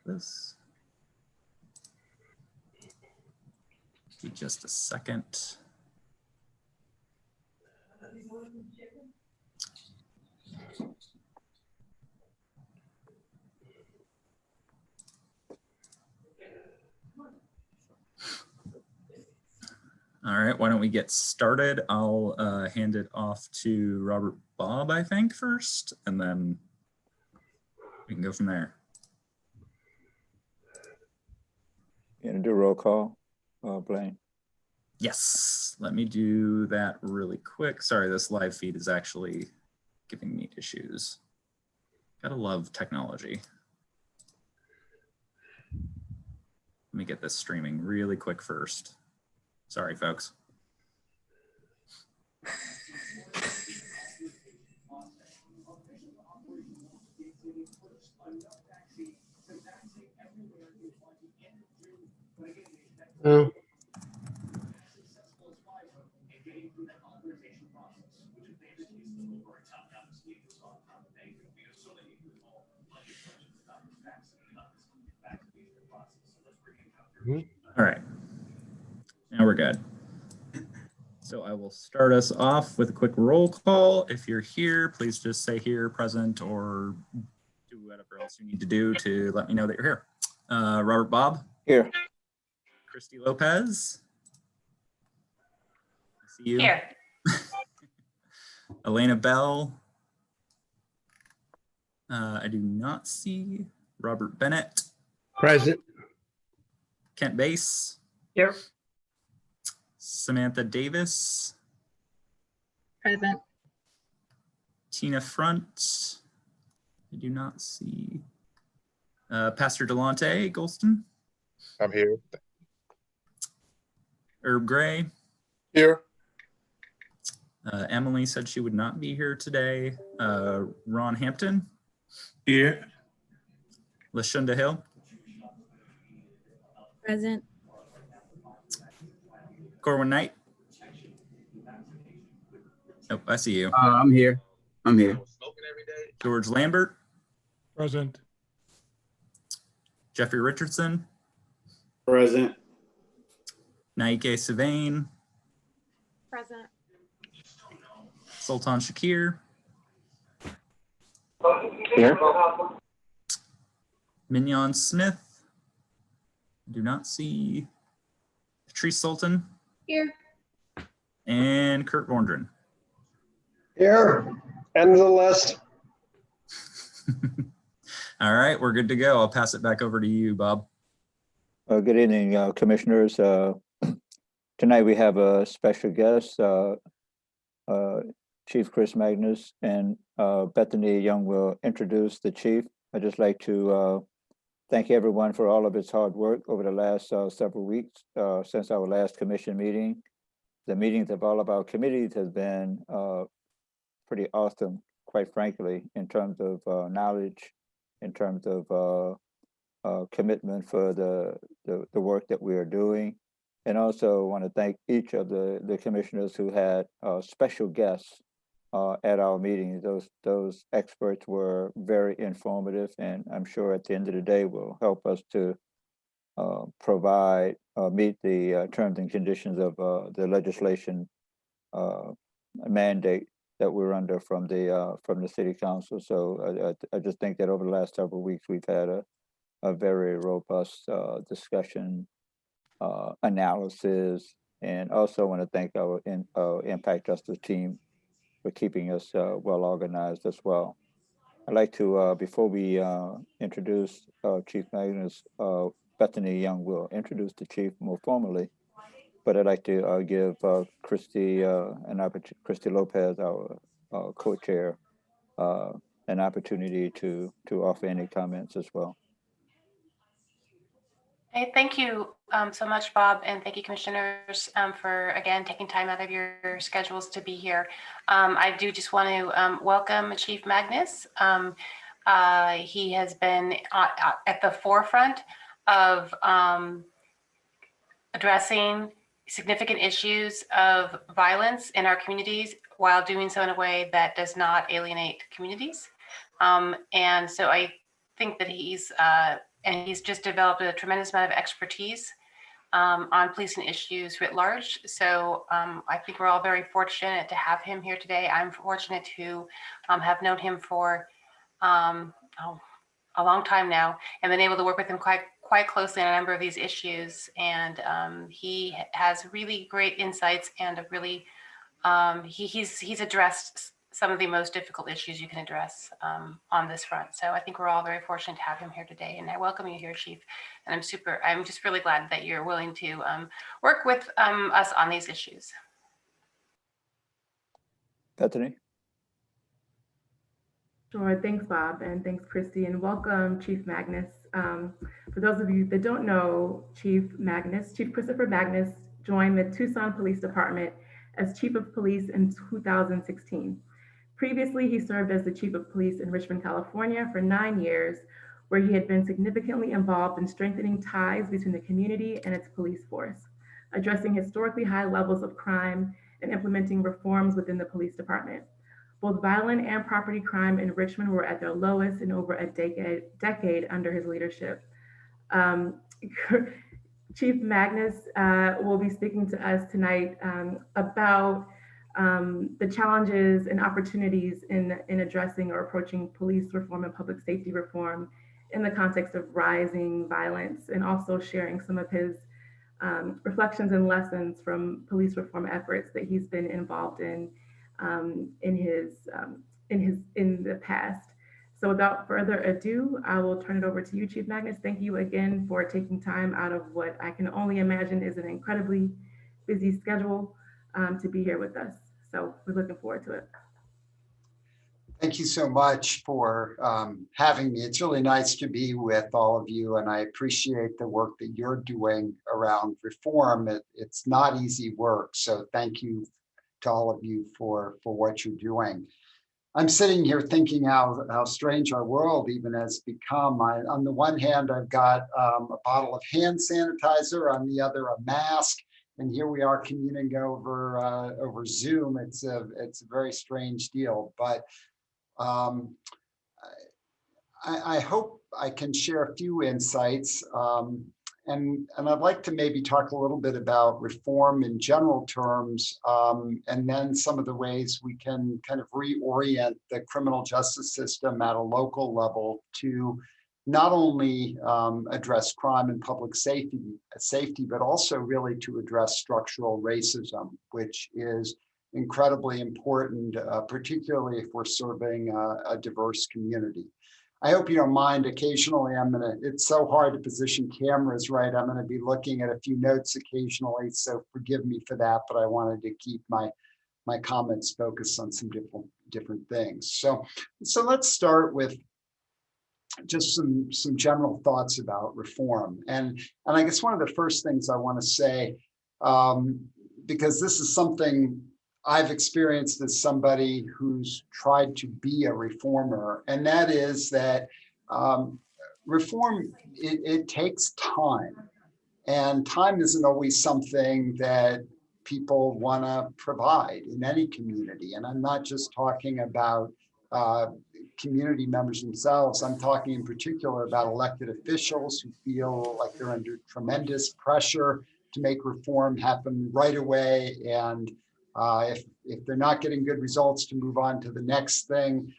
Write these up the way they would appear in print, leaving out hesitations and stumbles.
this. Give me just a second. All right, why don't we get started? I'll hand it off to Robert Bob, I think, first, and then we can go from there. You gonna do roll call, Blaine? Yes, let me do that really quick. Sorry, this live feed is actually giving me issues. Gotta love technology. Let me get this streaming really quick first. Sorry, folks. Oh. All right, now we're good. So I will start us off with a quick roll call. If you're here, please just say here, present, or do whatever else you need to do to let me know that you're here. Robert Bob? Here. Christy Lopez? I see you. Here. Elena Bell? I do not see Robert Bennett. Present. Kent Bass? Here. Samantha Davis? Present. Tina Front? I do not see. Pastor Delonte Golston? I'm here. Herb Gray? Here. Emily said she would not be here today. Ron Hampton? Here. Lashunda Hill? Present. Corwin Knight? Nope, I see you. I'm here. I'm here. George Lambert? Present. Jeffrey Richardson? Present. Naike Savain? Present. Sultan Shakir? Here. Mignon Smith? Do not see. Patrice Sultan? Here. And Kurt Vondren. Here, end of the list. All right, we're good to go. I'll pass it back over to you, Bob. Good evening, commissioners. Tonight we have a special guest, Chief Chris Magnus, and Bethany Young will introduce the chief. I'd just like to thank everyone for all of its hard work over the last several weeks since our last commission meeting. The meetings of all of our committees has been pretty awesome, quite frankly, in terms of knowledge, in terms of commitment for the work that we are doing. And also want to thank each of the commissioners who had special guests at our meetings. Those experts were very informative, and I'm sure at the end of the day will help us to meet the terms and conditions of the legislation mandate that we're under from the city council. So I just think that over the last several weeks we've had a very robust discussion, analysis, and also want to thank our Impact Justice team for keeping us well organized as well. I'd like to, before we introduce Chief Magnus, Bethany Young will introduce the chief more formally, but I'd like to give Christy Lopez, our co-chair, an opportunity to offer any comments as well. Hey, thank you so much, Bob, and thank you, commissioners, for, again, taking time out of your schedules to be here. I do just want to welcome Chief Magnus. He has been at the forefront of addressing significant issues of violence in our communities while doing so in a way that does not alienate communities. And so I think that he's and he's just developed a tremendous amount of expertise on policing issues writ large. So I think we're all very fortunate to have him here today. I'm fortunate to have known him for a long time now and been able to work with him quite closely on a number of these issues. And he has really great insights and a really, he's addressed some of the most difficult issues you can address on this front. So I think we're all very fortunate to have him here today, and I welcome you here, Chief. And I'm just really glad that you're willing to work with us on these issues. Bethany? Sure. Thanks, Bob, and thanks, Christy, and welcome, Chief Magnus. For those of you that don't know, Chief Christopher Magnus joined the Tucson Police Department as Chief of Police in 2016. Previously, he served as the Chief of Police in Richmond, California for 9 years, where he had been significantly involved in strengthening ties between the community and its police force, addressing historically high levels of crime and implementing reforms within the police department. Both violent and property crime in Richmond were at their lowest in over a decade under his leadership. Chief Magnus will be speaking to us tonight about the challenges and opportunities in addressing or approaching police reform and public safety reform in the context of rising violence, and also sharing some of his reflections and lessons from police reform efforts that he's been involved in the past. So without further ado, I will turn it over to you, Chief Magnus. Thank you again for taking time out of what I can only imagine is an incredibly busy schedule to be here with us. So we're looking forward to it. Thank you so much for having me. It's really nice to be with all of you, and I appreciate the work that you're doing around reform. It's not easy work, so thank you to all of you for what you're doing. I'm sitting here thinking how strange our world even has become. On the one hand, I've got a bottle of hand sanitizer, on the other, a mask, and here we are communing over Zoom. It's a very strange deal, but I hope I can share a few insights, and I'd like to maybe talk a little bit about reform in general terms, and then some of the ways we can kind of reorient the criminal justice system at a local level to not only address crime and public safety, but also really to address structural racism, which is incredibly important, particularly if we're serving a diverse community. I hope you don't mind. Occasionally, it's so hard to position cameras right. I'm going to be looking at a few notes occasionally, so forgive me for that, but I wanted to keep my comments focused on some different things. So let's start with just some general thoughts about reform. And I guess one of the first things I want to say, because this is something I've experienced as somebody who's tried to be a reformer, and that is that reform, it takes time, and time isn't always something that people want to provide in any community. And I'm not just talking about community members themselves. I'm talking in particular about elected officials who feel like they're under tremendous pressure to make reform happen right away, and if they're not getting good results, to move on to the next thing.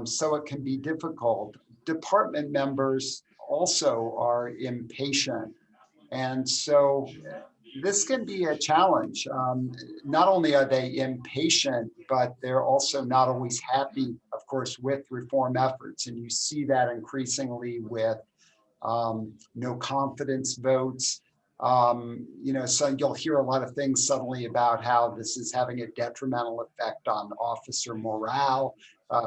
So it can be difficult. Department members also are impatient. And so this can be a challenge. Not only are they impatient, but they're also not always happy, of course, with reform efforts. And you see that increasingly with no confidence votes. So you'll hear a lot of things suddenly about how this is having a detrimental effect on officer morale.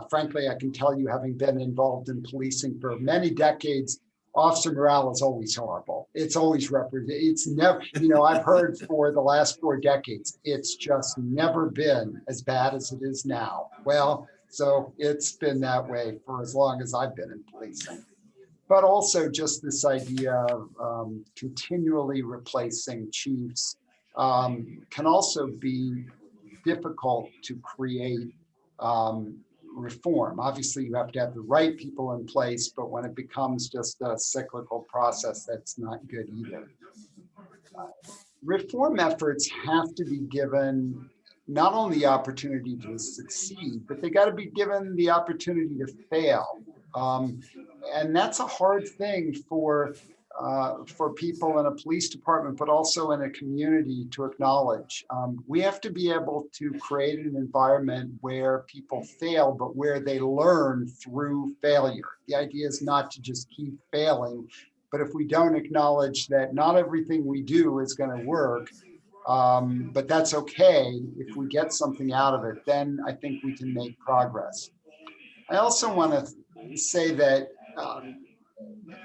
Frankly, I can tell you, having been involved in policing for many decades, officer morale is always horrible. It's always it's never, I've heard for the last 4 decades, it's just never been as bad as it is now. Well, so it's been that way for as long as I've been in policing. But also just this idea of continually replacing chiefs can also be difficult to create reform. Obviously, you have to have the right people in place, but when it becomes just a cyclical process, that's not good either. Reform efforts have to be given not only the opportunity to succeed, but they got to be given the opportunity to fail. And that's a hard thing for people in a police department, but also in a community to acknowledge. We have to be able to create an environment where people fail, but where they learn through failure. The idea is not to just keep failing, but if we don't acknowledge that not everything we do is going to work, but that's okay. If we get something out of it, then I think we can make progress. I also want to say that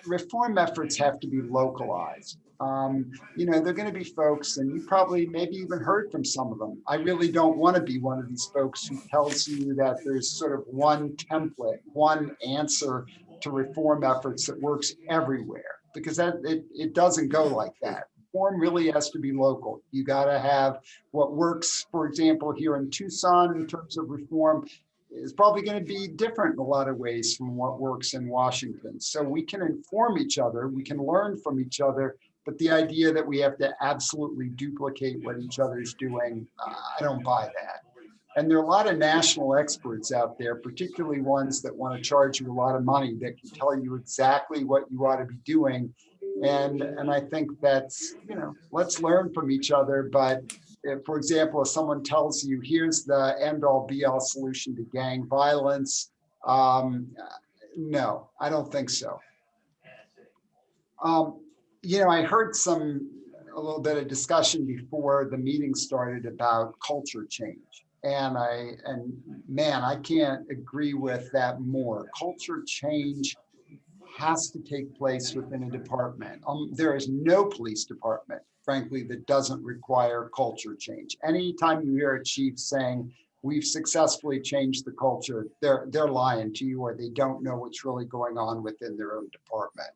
reform efforts have to be localized. You know, they're going to be folks, and you probably maybe even heard from some of them. I really don't want to be one of these folks who tells you that there's sort of one template, one answer to reform efforts that works everywhere, because it doesn't go like that. Reform really has to be local. You got to have what works, for example, here in Tucson in terms of reform is probably going to be different in a lot of ways from what works in Washington. So we can inform each other, we can learn from each other, but the idea that we have to absolutely duplicate what each other's doing, I don't buy that. And there are a lot of national experts out there, particularly ones that want to charge you a lot of money that can tell you exactly what you ought to be doing. And I think that's, you know, let's learn from each other. But if, for example, if someone tells you, here's the end all be all solution to gang violence, no, I don't think so. You know, I heard a little bit of discussion before the meeting started about culture change. And man, I can't agree with that more. Culture change has to take place within a department. There is no police department, frankly, that doesn't require culture change. Anytime you hear a chief saying, we've successfully changed the culture, they're lying to you, or they don't know what's really going on within their own department.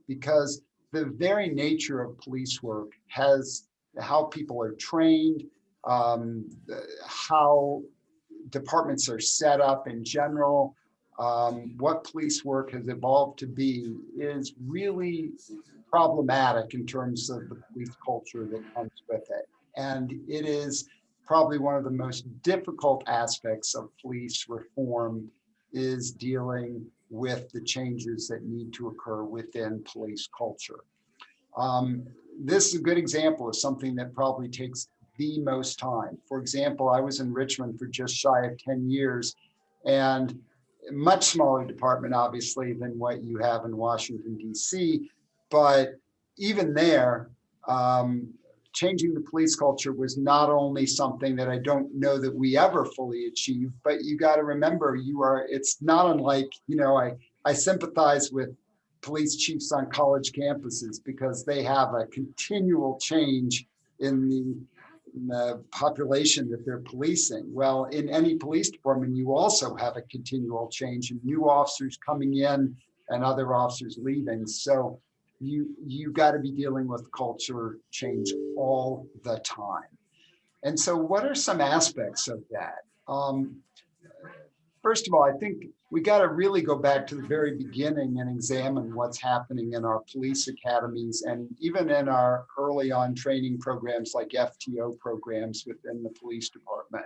Because the very nature of police work has how people are trained, how departments are set up in general, what police work has evolved to be is really problematic in terms of the police culture that comes with it. And it is probably one of the most difficult aspects of police reform is dealing with the changes that need to occur within police culture. This is a good example of something that probably takes the most time. For example, I was in Richmond for just shy of 10 years, and a much smaller department, obviously, than what you have in Washington, D.C. But even there, changing the police culture was not only something that I don't know that we ever fully achieved, but you got to remember, it's not unlike, you know, I sympathize with police chiefs on college campuses because they have a continual change in the population that they're policing. Well, in any police department, you also have a continual change in new officers coming in and other officers leaving. So you got to be dealing with culture change all the time. And so what are some aspects of that? First of all, I think we got to really go back to the very beginning and examine what's happening in our police academies and even in our early on training programs like FTO programs within the police department.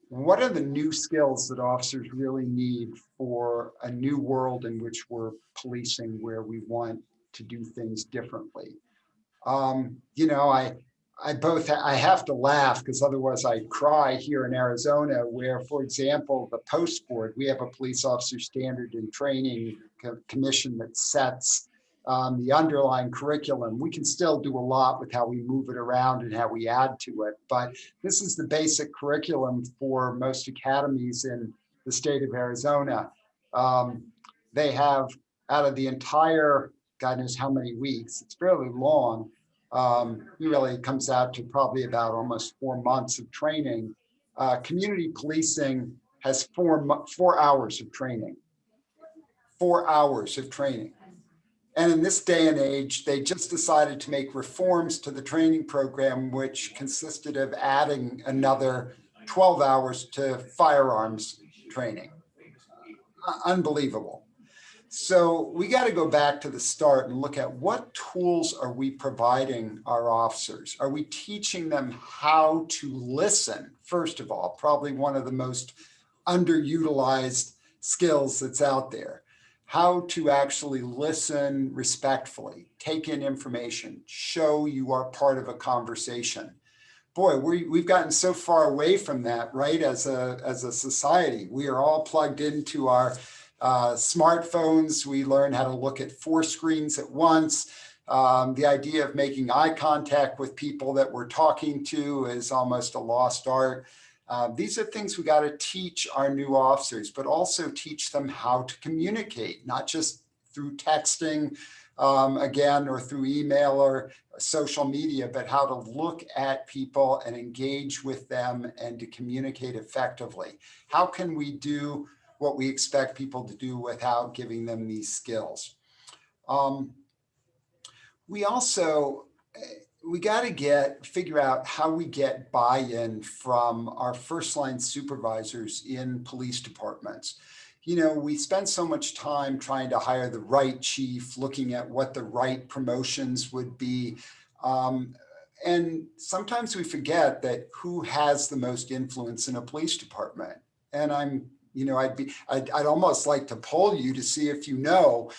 What are the new skills that officers really need for a new world in which we're policing, where we want to do things differently? You know, I have to laugh because otherwise I'd cry here in Arizona, where, for example, the post board, we have a police officer standard and training commission that sets the underlying curriculum. We can still do a lot with how we move it around and how we add to it, but this is the basic curriculum for most academies in the state of Arizona. They have, out of the entire, God knows how many weeks, it's fairly long, really comes out to probably about almost 4 months of training. Community policing has 4 hours of training. 4 hours of training. And in this day and age, they just decided to make reforms to the training program, which consisted of adding another 12 hours to firearms training. Unbelievable. So we got to go back to the start and look at what tools are we providing our officers? Are we teaching them how to listen? First of all, probably one of the most underutilized skills that's out there. How to actually listen respectfully, take in information, show you are part of a conversation. Boy, we've gotten so far away from that, right? As a society, we are all plugged into our smartphones. We learn how to look at 4 screens at once. The idea of making eye contact with people that we're talking to is almost a lost art. These are things we got to teach our new officers, but also teach them how to communicate, not just through texting, again, or through email or social media, but how to look at people and engage with them and to communicate effectively. How can we do what we expect people to do without giving them these skills? We also, we got to figure out how we get buy-in from our first line supervisors in police departments. You know, we spend so much time trying to hire the right chief, looking at what the right promotions would be. And sometimes we forget that who has the most influence in a police department. And I'd almost like to poll you to see if you know,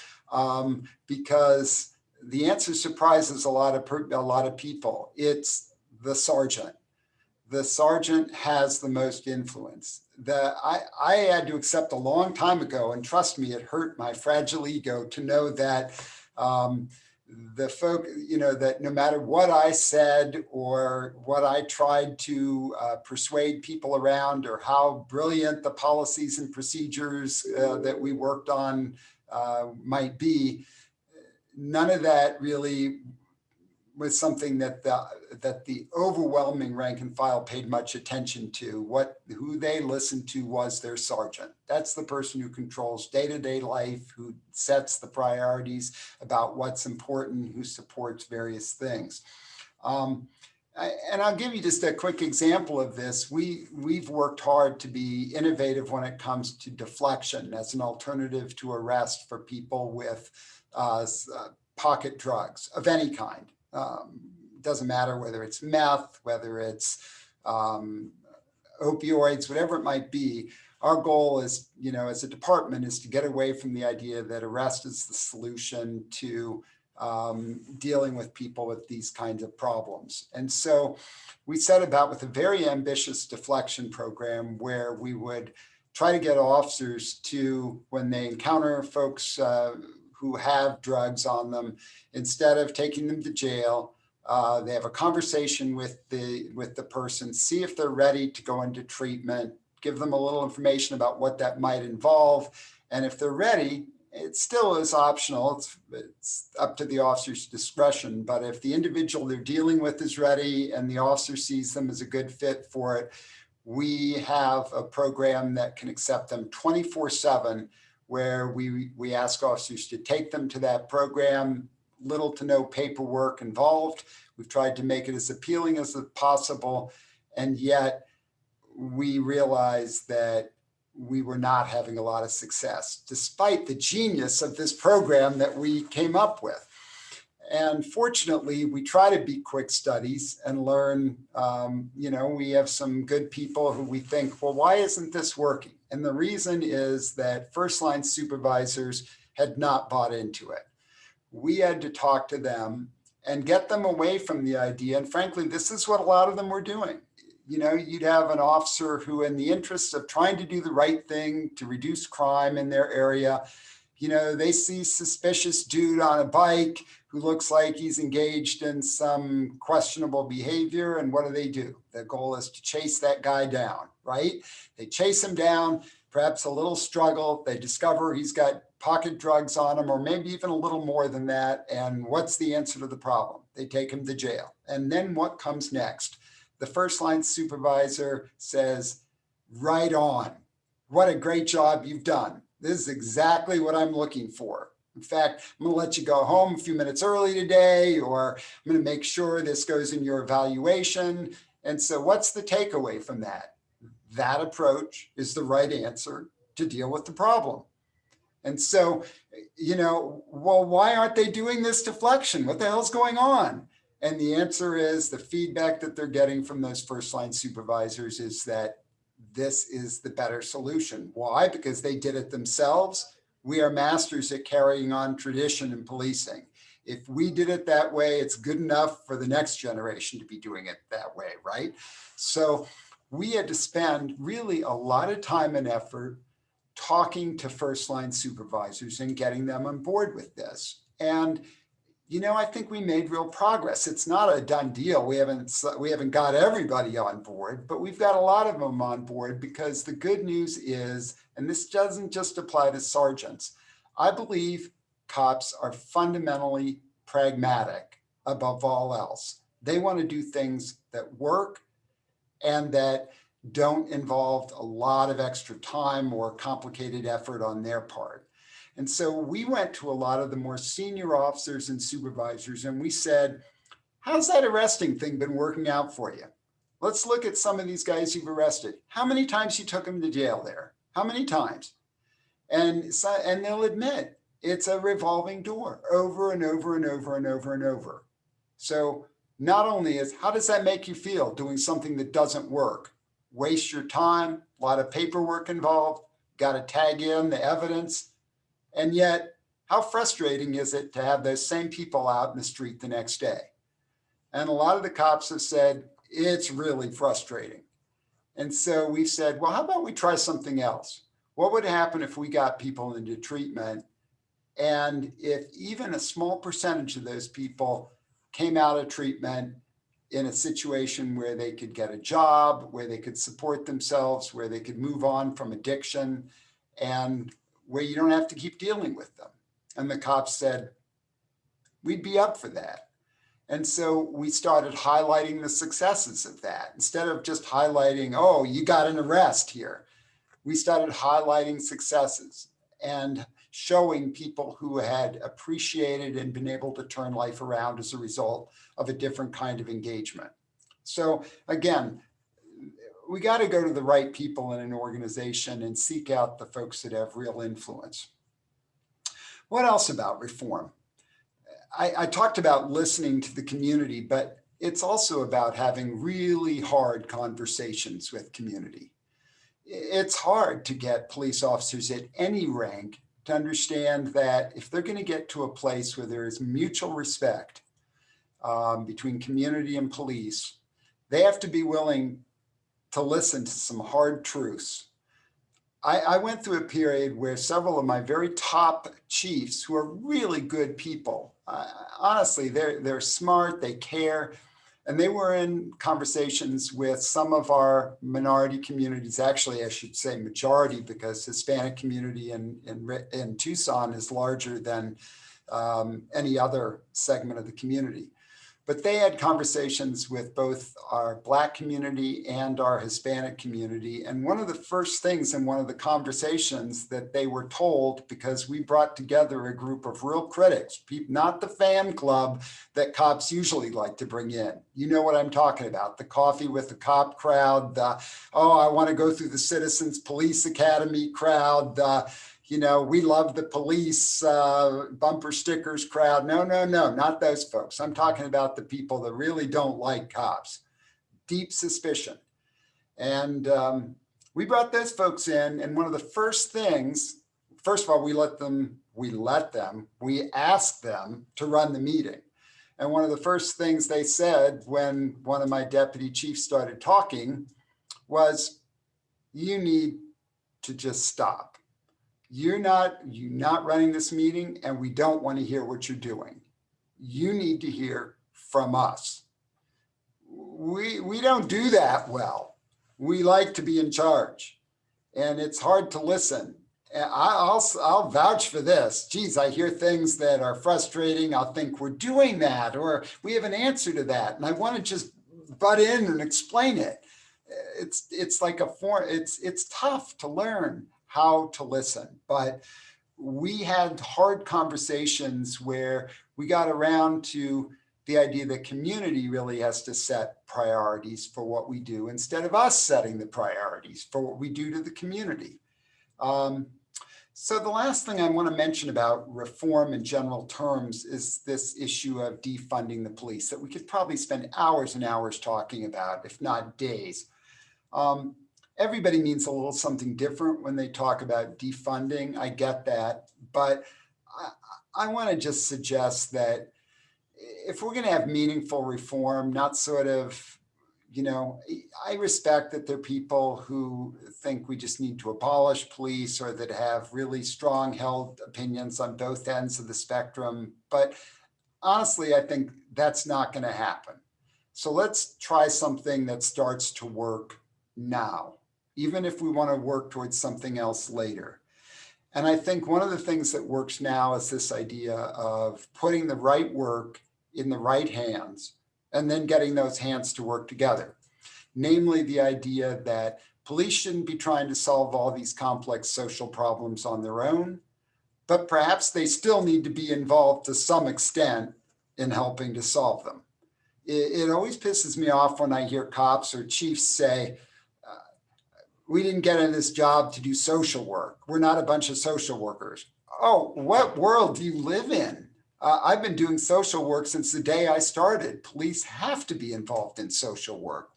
because the answer surprises a lot of people. It's the sergeant. The sergeant has the most influence. I had to accept a long time ago, and trust me, it hurt my fragile ego to know that the folk, that no matter what I said or what I tried to persuade people around, or how brilliant the policies and procedures that we worked on might be, none of that really was something that the overwhelming rank and file paid much attention to. Who they listened to was their sergeant. That's the person who controls day-to-day life, who sets the priorities about what's important, who supports various things. And I'll give you just a quick example of this. We've worked hard to be innovative when it comes to deflection as an alternative to arrest for people with pocket drugs of any kind. Doesn't matter whether it's meth, whether it's opioids, whatever it might be. Our goal is, as a department, is to get away from the idea that arrest is the solution to dealing with people with these kinds of problems. And so we set about with a very ambitious deflection program where we would try to get officers to, when they encounter folks who have drugs on them, instead of taking them to jail, they have a conversation with the person, see if they're ready to go into treatment, give them a little information about what that might involve. And if they're ready, it still is optional. It's up to the officer's discretion. But if the individual they're dealing with is ready and the officer sees them as a good fit for it, we have a program that can accept them 24/7, where we ask officers to take them to that program, little to no paperwork involved. We've tried to make it as appealing as possible. And yet we realized that we were not having a lot of success, despite the genius of this program that we came up with. And fortunately, we try to be quick studies and learn, we have some good people who we think, well, why isn't this working? And the reason is that first line supervisors had not bought into it. We had to talk to them and get them away from the idea. And frankly, this is what a lot of them were doing. You'd have an officer who, in the interest of trying to do the right thing to reduce crime in their area, they see suspicious dude on a bike who looks like he's engaged in some questionable behavior. And what do? The goal is to chase that guy down, right? They chase him down, perhaps a little struggle. They discover he's got pocket drugs on him, or maybe even a little more than that. And what's the answer to the problem? They take him to jail. And then what comes next? The first line supervisor says, right on. What a great job you've done. This is exactly what I'm looking for. In fact, I'm going to let you go home a few minutes early today, or I'm going to make sure this goes in your evaluation. And so what's the takeaway from that? that approach is the right answer to deal with the problem. And so, well, why aren't they doing this deflection? What the hell's going on? And the answer is the feedback that they're getting from those first line supervisors is that this is the better solution. Why? Because they did it themselves. We are masters at carrying on tradition in policing. If we did it that way, it's good enough for the next generation to be doing it that way, right? So we had to spend really a lot of time and effort talking to first line supervisors and getting them on board with this. And I think we made real progress. It's not a done deal. We haven't got everybody on board, but we've got a lot of them on board, because the good news is, and this doesn't just apply to sergeants, I believe cops are fundamentally pragmatic above all else. They want to do things that work and that don't involve a lot of extra time or complicated effort on their part. And so we went to a lot of the more senior officers and supervisors and we said, how's that arresting thing been working out for you? Let's look at some of these guys you've arrested. How many times you took them to jail there? How many times? And they'll admit it's a revolving door over and over and over and over and over. So not only is, how does that make you feel doing something that doesn't work? Waste your time, a lot of paperwork involved, got to tag in the evidence. And yet, how frustrating is it to have those same people out in the street the next day? And a lot of the cops have said, it's really frustrating. And so we said, well, how about we try something else? What would happen if we got people into treatment? And if even a small percentage of those people came out of treatment in a situation where they could get a job, where they could support themselves, where they could move on from addiction, and where you don't have to keep dealing with them. And the cops said, we'd be up for that. And so we started highlighting the successes of that. Instead of just highlighting, oh, you got an arrest here. We started highlighting successes and showing people who had appreciated and been able to turn life around as a result of a different kind of engagement. So again, we got to go to the right people in an organization and seek out the folks that have real influence. What else about reform? I talked about listening to the community, but it's also about having really hard conversations with community. It's hard to get police officers at any rank to understand that if they're going to get to a place where there is mutual respect between community and police, they have to be willing to listen to some hard truths. I went through a period where several of my very top chiefs, who are really good people, honestly, they're smart, they care, and they were in conversations with some of our minority communities. Actually, I should say majority, because Hispanic community in Tucson is larger than any other segment of the community. But they had conversations with both our Black community and our Hispanic community. And one of the first things in one of the conversations that they were told, because we brought together a group of real critics, not the fan club that cops usually like to bring in. You know what I'm talking about, the coffee with the cop crowd, the, oh, I want to go through the Citizens Police Academy crowd, we love the police bumper stickers crowd. No, not those folks. I'm talking about the people that really don't like cops. Deep suspicion. And we brought those folks in, and one of the first things, first of all, we asked them to run the meeting. And one of the first things they said when one of my deputy chiefs started talking was, you need to just stop. You're not running this meeting, and we don't want to hear what you're doing. You need to hear from us. We don't do that well. We like to be in charge, and it's hard to listen. And I'll vouch for this. Geez, I hear things that are frustrating. I'll think we're doing that, or we have an answer to that, and I want to just butt in and explain it. It's like a form. It's tough to learn how to listen, but we had hard conversations where we got around to the idea that community really has to set priorities for what we do instead of us setting the priorities for what we do to the community. So the last thing I want to mention about reform in general terms is this issue of defunding the police that we could probably spend hours and hours talking about, if not days. Everybody means a little something different when they talk about defunding. I get that, but I want to just suggest that if we're going to have meaningful reform, not sort of, I respect that there are people who think we just need to abolish police or that have really strong held opinions on both ends of the spectrum. But honestly, I think that's not going to happen. So let's try something that starts to work now, even if we want to work towards something else later. And I think one of the things that works now is this idea of putting the right work in the right hands and then getting those hands to work together. Namely, the idea that police shouldn't be trying to solve all these complex social problems on their own, but perhaps they still need to be involved to some extent in helping to solve them. It always pisses me off when I hear cops or chiefs say, we didn't get in this job to do social work. We're not a bunch of social workers. Oh, what world do you live in? I've been doing social work since the day I started. Police have to be involved in social work.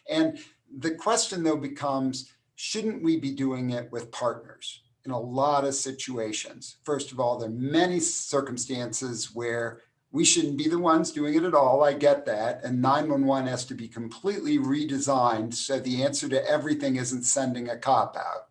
And the question though becomes, shouldn't we be doing it with partners in a lot of situations? First of all, there are many circumstances where we shouldn't be the ones doing it at all. I get that. And 911 has to be completely redesigned. So the answer to everything isn't sending a cop out.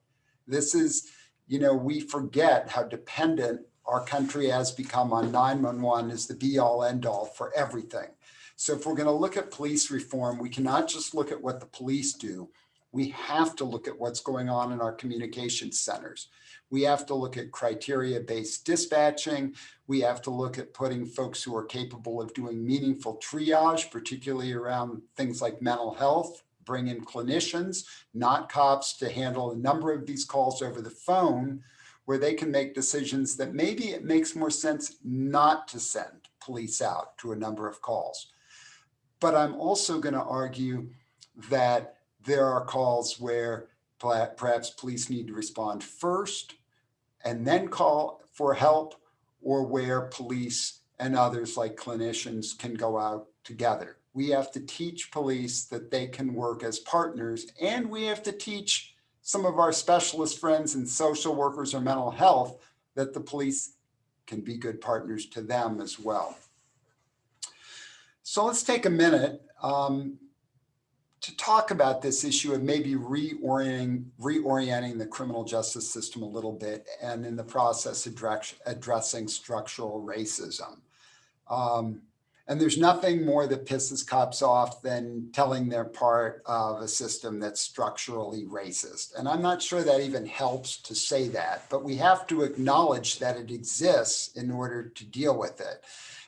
This is, we forget how dependent our country has become on 911 as the be all end all for everything. So if we're going to look at police reform, we cannot just look at what the police do. We have to look at what's going on in our communication centers. We have to look at criteria-based dispatching. We have to look at putting folks who are capable of doing meaningful triage, particularly around things like mental health, bring in clinicians, not cops, to handle a number of these calls over the phone, where they can make decisions that maybe it makes more sense not to send police out to a number of calls. But I'm also going to argue that there are calls where perhaps police need to respond first and then call for help, or where police and others like clinicians can go out together. We have to teach police that they can work as partners, and we have to teach some of our specialist friends and social workers or mental health that the police can be good partners to them as well. So let's take a minute to talk about this issue of maybe reorienting the criminal justice system a little bit, and in the process addressing structural racism. And there's nothing more that pisses cops off than telling they're part of a system that's structurally racist. And I'm not sure that even helps to say that, but we have to acknowledge that it exists in order to deal with it.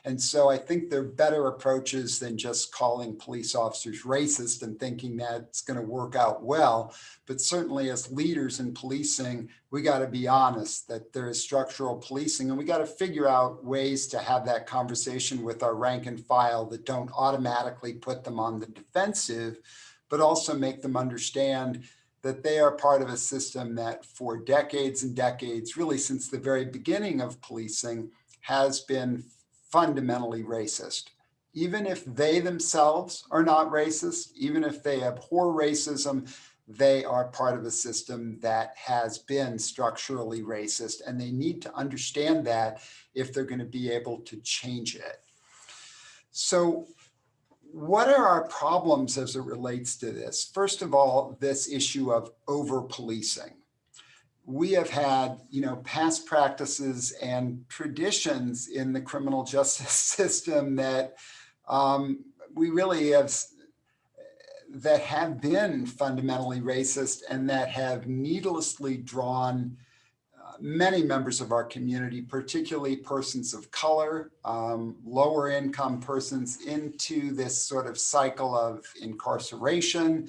And so I think there are better approaches than just calling police officers racist and thinking that's going to work out well. But certainly as leaders in policing, we got to be honest that there is structural policing, and we got to figure out ways to have that conversation with our rank and file that don't automatically put them on the defensive, but also make them understand that they are part of a system that for decades and decades, really since the very beginning of policing, has been fundamentally racist. Even if they themselves are not racist, even if they abhor racism, they are part of a system that has been structurally racist, and they need to understand that if they're going to be able to change it. So what are our problems as it relates to this? First of all, this issue of over-policing. We have had, past practices and traditions in the criminal justice system that we really have, that have been fundamentally racist and that have needlessly drawn many members of our community, particularly persons of color, lower income persons, into this sort of cycle of incarceration,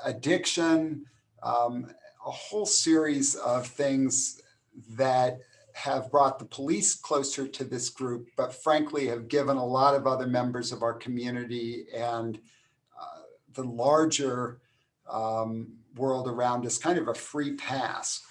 addiction, a whole series of things that have brought the police closer to this group, but frankly have given a lot of other members of our community and the larger world around us kind of a free pass.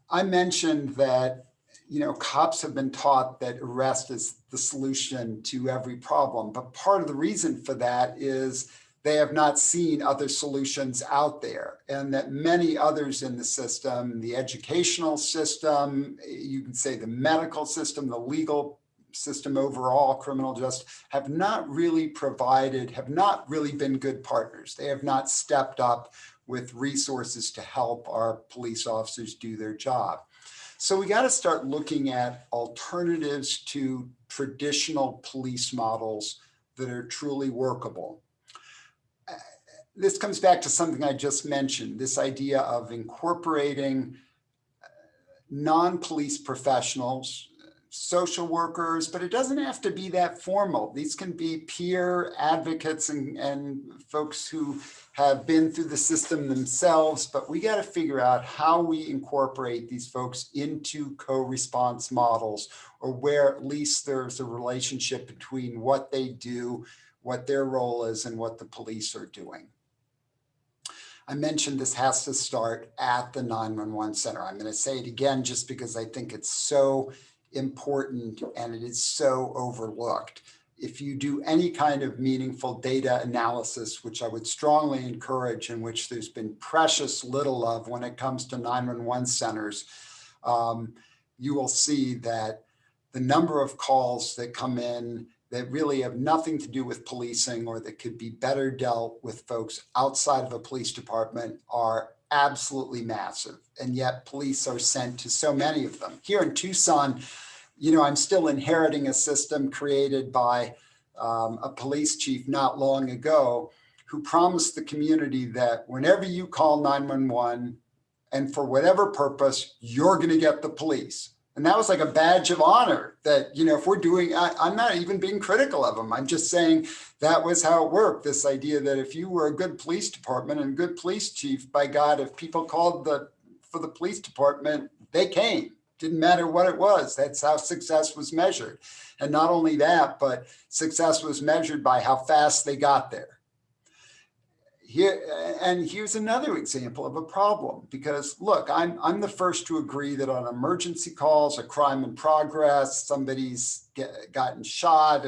I mentioned that, you know, cops have been taught that arrest is the solution to every problem, but part of the reason for that is they have not seen other solutions out there, and that many others in the system, the educational system, you can say the medical system, the legal system overall, criminal justice, have not really been good partners. They have not stepped up with resources to help our police officers do their job. So we got to start looking at alternatives to traditional police models that are truly workable. This comes back to something I just mentioned, this idea of incorporating non-police professionals, social workers, but it doesn't have to be that formal. These can be peer advocates and folks who have been through the system themselves, but we got to figure out how we incorporate these folks into co-response models, or where at least there's a relationship between what they do, what their role is, and what the police are doing. I mentioned this has to start at the 911 center. I'm going to say it again just because I think it's so important and it is so overlooked. If you do any kind of meaningful data analysis, which I would strongly encourage, in which there's been precious little of when it comes to 911 centers, you will see that the number of calls that come in that really have nothing to do with policing or that could be better dealt with folks outside of a police department are absolutely massive. And yet police are sent to so many of them. Here in Tucson, you know, I'm still inheriting a system created by a police chief not long ago who promised the community that whenever you call 911 and for whatever purpose, you're going to get the police. And that was like a badge of honor that, you know, if we're doing, I'm not even being critical of them. I'm just saying that was how it worked. This idea that if you were a good police department and good police chief, by God, if people called for the police department, they came. Didn't matter what it was. That's how success was measured. And not only that, but success was measured by how fast they got there. Here's another example of a problem, because look, I'm the first to agree that on emergency calls, a crime in progress, somebody's gotten shot,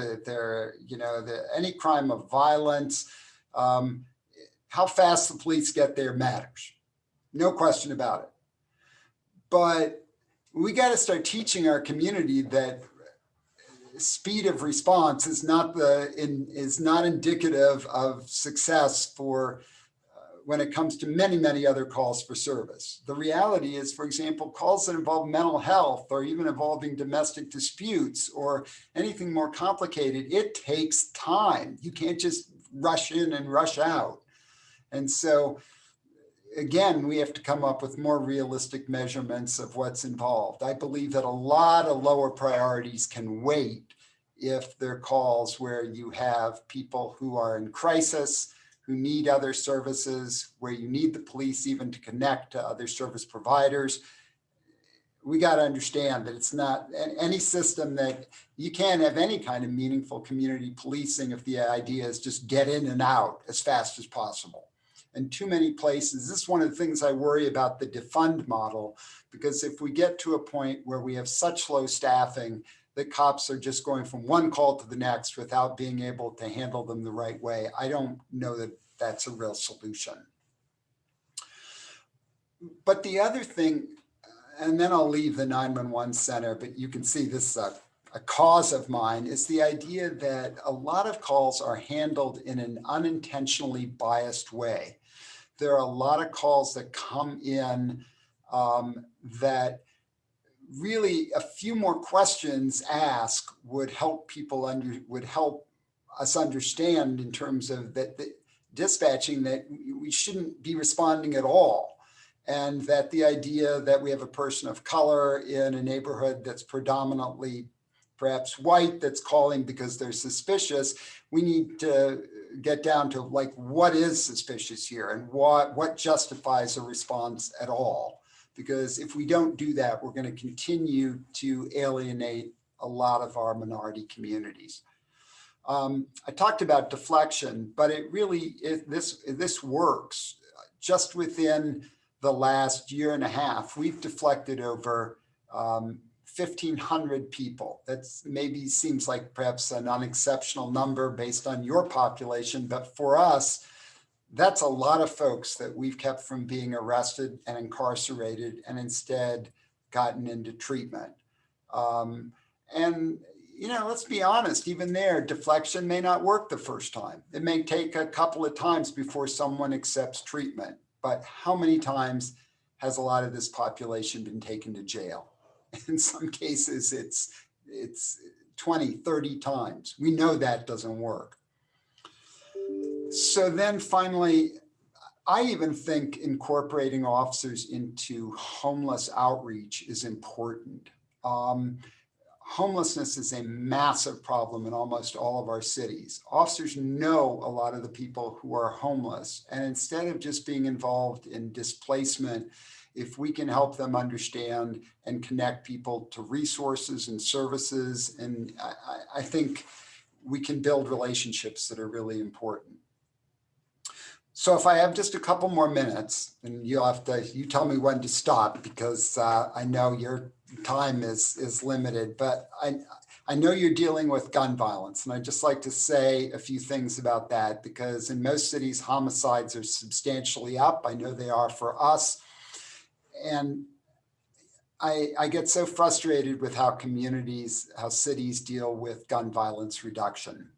any crime of violence, how fast the police get there matters. No question about it. But we got to start teaching our community that speed of response is not indicative of success for when it comes to many, many other calls for service. The reality is, for example, calls that involve mental health or even involving domestic disputes or anything more complicated, it takes time. You can't just rush in and rush out. And so again, we have to come up with more realistic measurements of what's involved. I believe that a lot of lower priorities can wait if they're calls where you have people who are in crisis, who need other services, where you need the police even to connect to other service providers. We got to understand that it's not any system that you can't have any kind of meaningful community policing if the idea is just get in and out as fast as possible. And too many places, this is one of the things I worry about the defund model, because if we get to a point where we have such low staffing that cops are just going from one call to the next without being able to handle them the right way, I don't know that that's a real solution. But the other thing, and then I'll leave the 911 center, but you can see this is a cause of mine, is the idea that a lot of calls are handled in an unintentionally biased way. There are a lot of calls that come in that really a few more questions asked would help us understand in terms of that the dispatching that we shouldn't be responding at all. And that the idea that we have a person of color in a neighborhood that's predominantly perhaps white that's calling because they're suspicious, we need to get down to like what is suspicious here and what justifies a response at all. because if we don't do that, we're going to continue to alienate a lot of our minority communities. I talked about deflection, but it really this works. Just within the last year and a half, we've deflected over 1,500 people. That's maybe seems like perhaps an unexceptional number based on your population, but for us, that's a lot of folks that we've kept from being arrested and incarcerated and instead gotten into treatment. And, you know, let's be honest, even there, deflection may not work the first time. It may take a couple of times before someone accepts treatment. But how many times has a lot of this population been taken to jail? In some cases, it's 20, 30 times. We know that doesn't work. So then finally, I even think incorporating officers into homeless outreach is important. Homelessness is a massive problem in almost all of our cities. Officers know a lot of the people who are homeless, and instead of just being involved in displacement, if we can help them understand and connect people to resources and services, and I think we can build relationships that are really important. So if I have just a couple more minutes, and you tell me when to stop, because I know your time is limited, but I know you're dealing with gun violence, and I'd just like to say a few things about that, because in most cities, homicides are substantially up. I know they are for us. And I get so frustrated with how cities deal with gun violence reduction.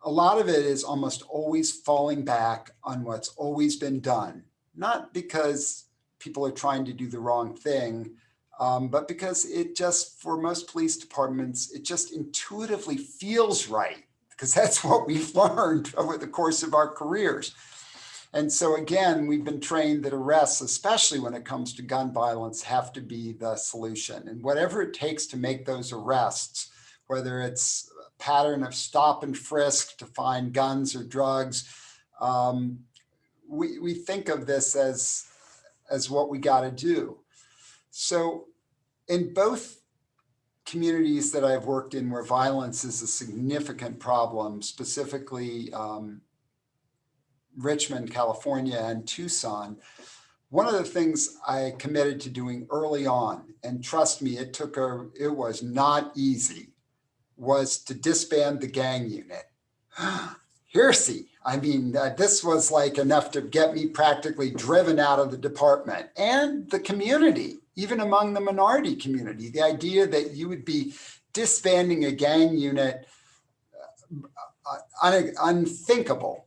A lot of it is almost always falling back on what's always been done, not because people are trying to do the wrong thing, but because it just, for most police departments, it just intuitively feels right, because that's what we've learned over the course of our careers. And so again, we've been trained that arrests, especially when it comes to gun violence, have to be the solution. And whatever it takes to make those arrests, whether it's pattern of stop and frisk to find guns or drugs. We think of this as what we got to do. So in both communities that I've worked in where violence is a significant problem, specifically Richmond, California, and Tucson, one of the things I committed to doing early on, and trust me, it was not easy, was to disband the gang unit. Heresy. I mean, this was like enough to get me practically driven out of the department and the community, even among the minority community. The idea that you would be disbanding a gang unit, unthinkable.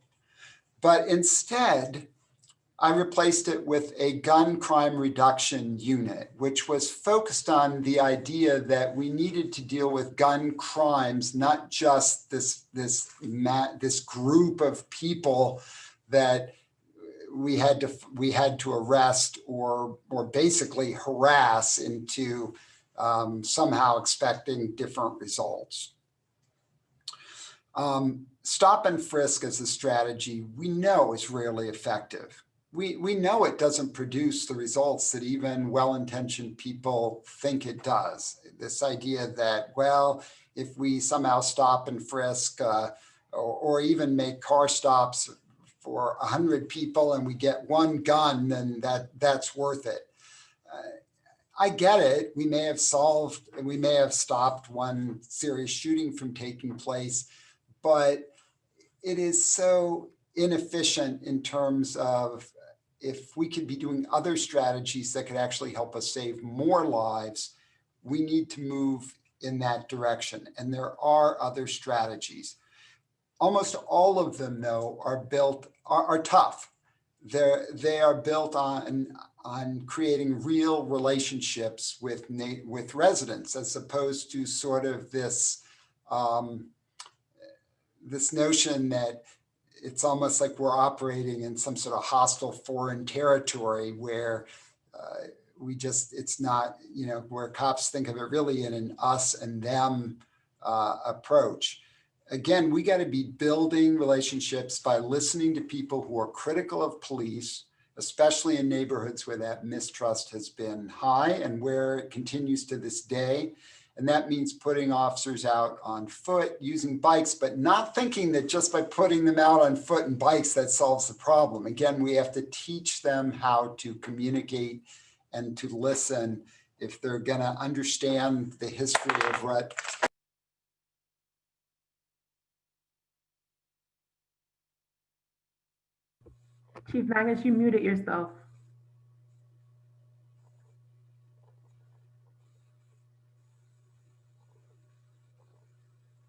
But instead, I replaced it with a gun crime reduction unit, which was focused on the idea that we needed to deal with gun crimes, not just this group of people that we had to arrest or basically harass into somehow expecting different results. Stop and frisk as a strategy we know is rarely effective. We know it doesn't produce the results that even well-intentioned people think it does. This idea that, well, if we somehow stop and frisk or even make car stops for 100 people and we get one gun, then that's worth it. I get it. We may have stopped one serious shooting from taking place, but it is so inefficient in terms of if we could be doing other strategies that could actually help us save more lives, we need to move in that direction. And there are other strategies. Almost all of them, though, are tough. They are built on creating real relationships with residents, as opposed to sort of this notion that it's almost like we're operating in some sort of hostile foreign territory where it's not, where cops think of it really in an us and them approach. Again, we got to be building relationships by listening to people who are critical of police especially in neighborhoods where that mistrust has been high and where it continues to this day. And that means putting officers out on foot, using bikes, but not thinking that just by putting them out on foot and bikes, that solves the problem. Again, we have to teach them how to communicate and to listen if they're going to understand the history of what. Chief Magnus, you muted yourself.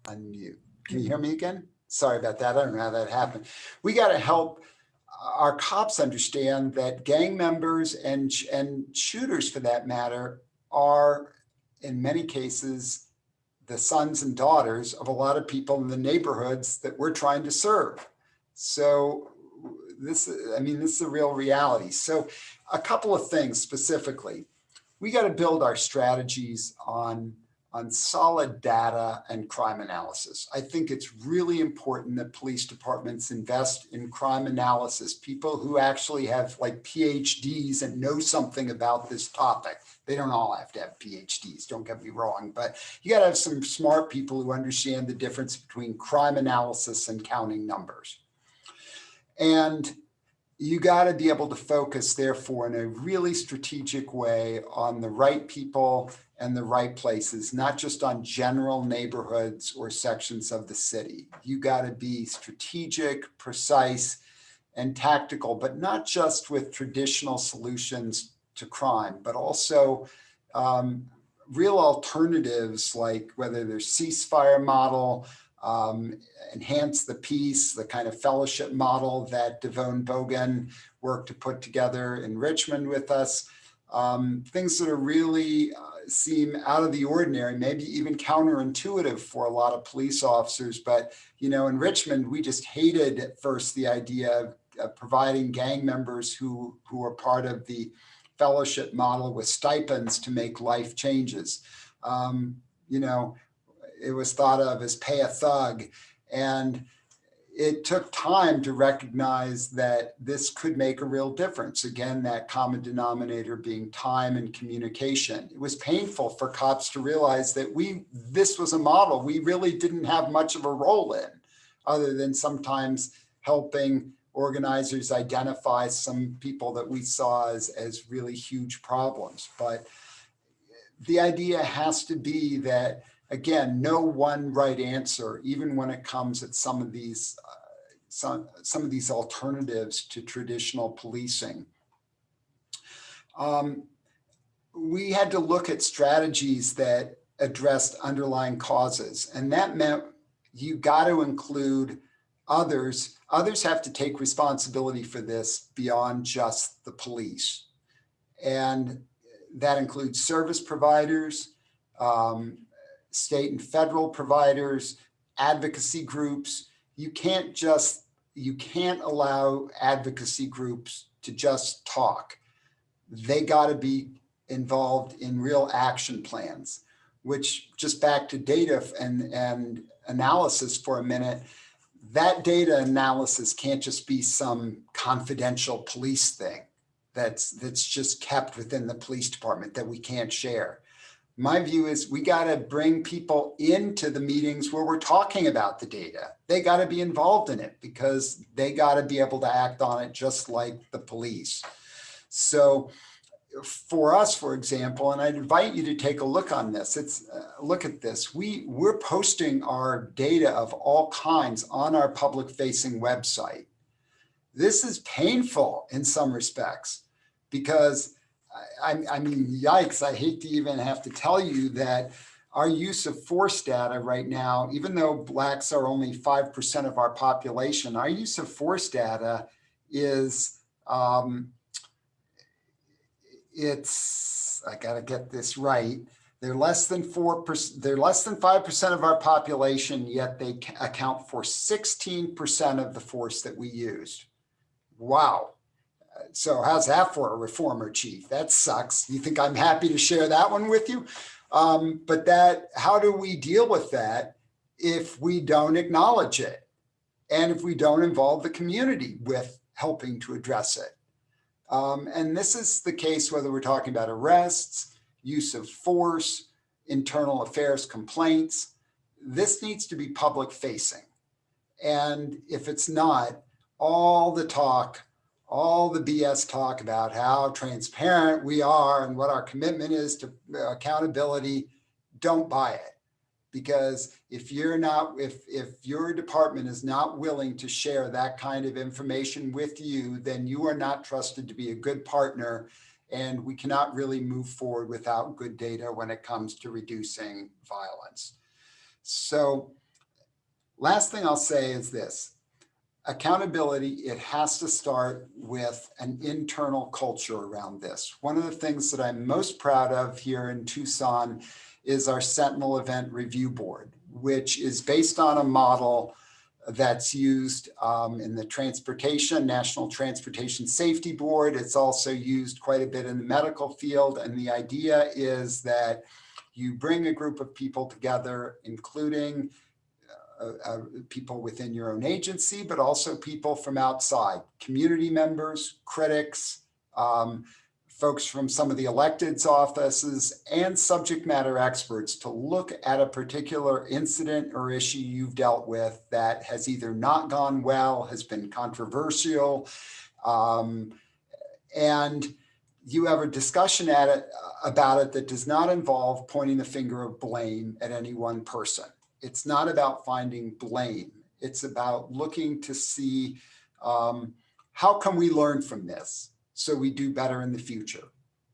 Unmute. Can you hear me again? Sorry about that. I don't know how that happened. We got to help our cops understand that gang members and shooters, for that matter, are in many cases the sons and daughters of a lot of people in the neighborhoods that we're trying to serve. So this is a real reality. So a couple of things specifically. We got to build our strategies on solid data and crime analysis. I think it's really important that police departments invest in crime analysis, people who actually have like PhDs and know something about this topic. They don't all have to have PhDs, don't get me wrong, but you got to have some smart people who understand the difference between crime analysis and counting numbers. And you got to be able to focus, therefore, in a really strategic way on the right people and the right places, not just on general neighborhoods or sections of the city. You got to be strategic, precise, and tactical, but not just with traditional solutions to crime, but also real alternatives, like whether there's ceasefire model, enhance the peace, the kind of fellowship model that Devon Bogan worked to put together in Richmond with us. Things that are really seem out of the ordinary, maybe even counterintuitive for a lot of police officers. But, you know, in Richmond, we just hated at first the idea of providing gang members who are part of the fellowship model with stipends to make life changes. You know, it was thought of as pay a thug. And it took time to recognize that this could make a real difference. Again, that common denominator being time and communication. It was painful for cops to realize that this was a model we really didn't have much of a role in, other than sometimes helping organizers identify some people that we saw as really huge problems. But the idea has to be that, again, no one right answer, even when it comes at some of these alternatives to traditional policing. We had to look at strategies that addressed underlying causes, and that meant you got to include others. Others have to take responsibility for this beyond just the police, and that includes service providers, state and federal providers, advocacy groups. You can't allow advocacy groups to just talk. They got to be involved in real action plans, which, just back to data and analysis for a minute, that data analysis can't just be some confidential police thing that's just kept within the police department that we can't share. My view is we got to bring people into the meetings where we're talking about the data. They got to be involved in it because they got to be able to act on it just like the police. So for us, for example, and I'd invite you to take a look on this. Look at this. We're posting our data of all kinds on our public-facing website. This is painful in some respects because I mean, yikes, I hate to even have to tell you that our use of force data right now, even though Blacks are only 5% of our population, our use of force data is, I got to get this right. They're less than 4%, they're less than 5% of our population, yet they account for 16% of the force that we used. Wow. So how's that for a reformer, chief? That sucks. You think I'm happy to share that one with you? But how do we deal with that if we don't acknowledge it? And if we don't involve the community with helping to address it? And this is the case whether we're talking about arrests, use of force, internal affairs complaints. This needs to be public facing. And if it's not, all the talk, all the BS talk about how transparent we are and what our commitment is to accountability, don't buy it. Because if you're not, if your department is not willing to share that kind of information with you, then you are not trusted to be a good partner. And we cannot really move forward without good data when it comes to reducing violence. So last thing I'll say is this. Accountability, it has to start with an internal culture around this. One of the things that I'm most proud of here in Tucson is our Sentinel Event Review Board, which is based on a model that's used in the National Transportation Safety Board. It's also used quite a bit in the medical field. And the idea is that you bring a group of people together, including people within your own agency, but also people from outside, community members, critics, folks from some of the electeds offices, and subject matter experts to look at a particular incident or issue you've dealt with that has either not gone well, has been controversial, and you have a discussion about it that does not involve pointing the finger of blame at any one person. It's not about finding blame. It's about looking to see how can we learn from this so we do better in the future?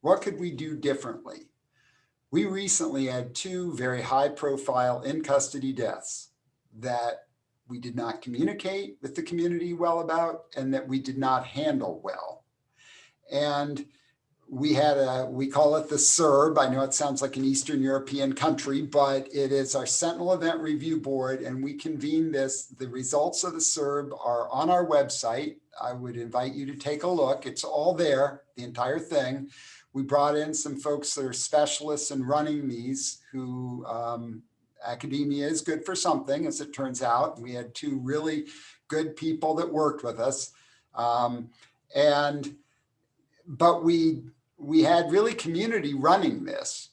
What could we do differently? We recently had 2 very high profile in custody deaths that we did not communicate with the community well about and that we did not handle well. And we call it the SERB. I know it sounds like an Eastern European country, but it is our Sentinel Event Review Board, and we convene this. The results of the SERB are on our website. I would invite you to take a look. It's all there, the entire thing. We brought in some folks that are specialists in running these who academia is good for something, as it turns out. We had 2 really good people that worked with us. But we had really community running this,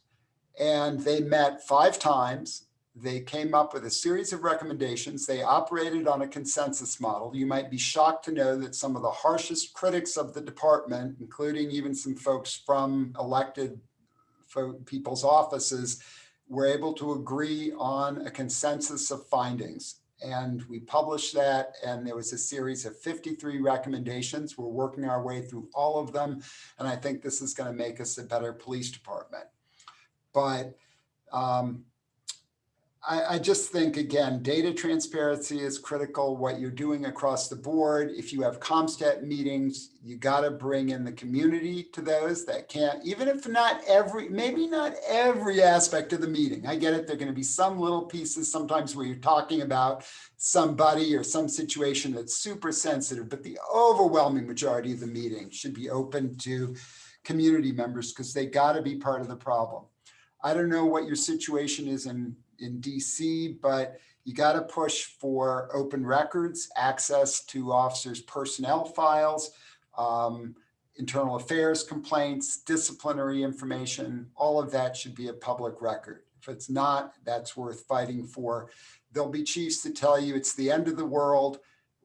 and they met 5 times. They came up with a series of recommendations. They operated on a consensus model. You might be shocked to know that some of the harshest critics of the department, including even some folks from elected people's offices, were able to agree on a consensus of findings. And we published that, and there was a series of 53 recommendations. We're working our way through all of them, and I think this is going to make us a better police department. But I just think, again, data transparency is critical. What you're doing across the board, if you have ComStat meetings, you got to bring in the community to those that can't, even if not maybe not every aspect of the meeting. I get it. There are going to be some little pieces sometimes where you're talking about somebody or some situation that's super sensitive, but the overwhelming majority of the meeting should be open to community members because they got to be part of the problem. I don't know what your situation is in DC, but you got to push for open records, access to officers' personnel files, internal affairs complaints, disciplinary information. All of that should be a public record. If it's not, that's worth fighting for. There'll be chiefs that tell you it's the end of the world.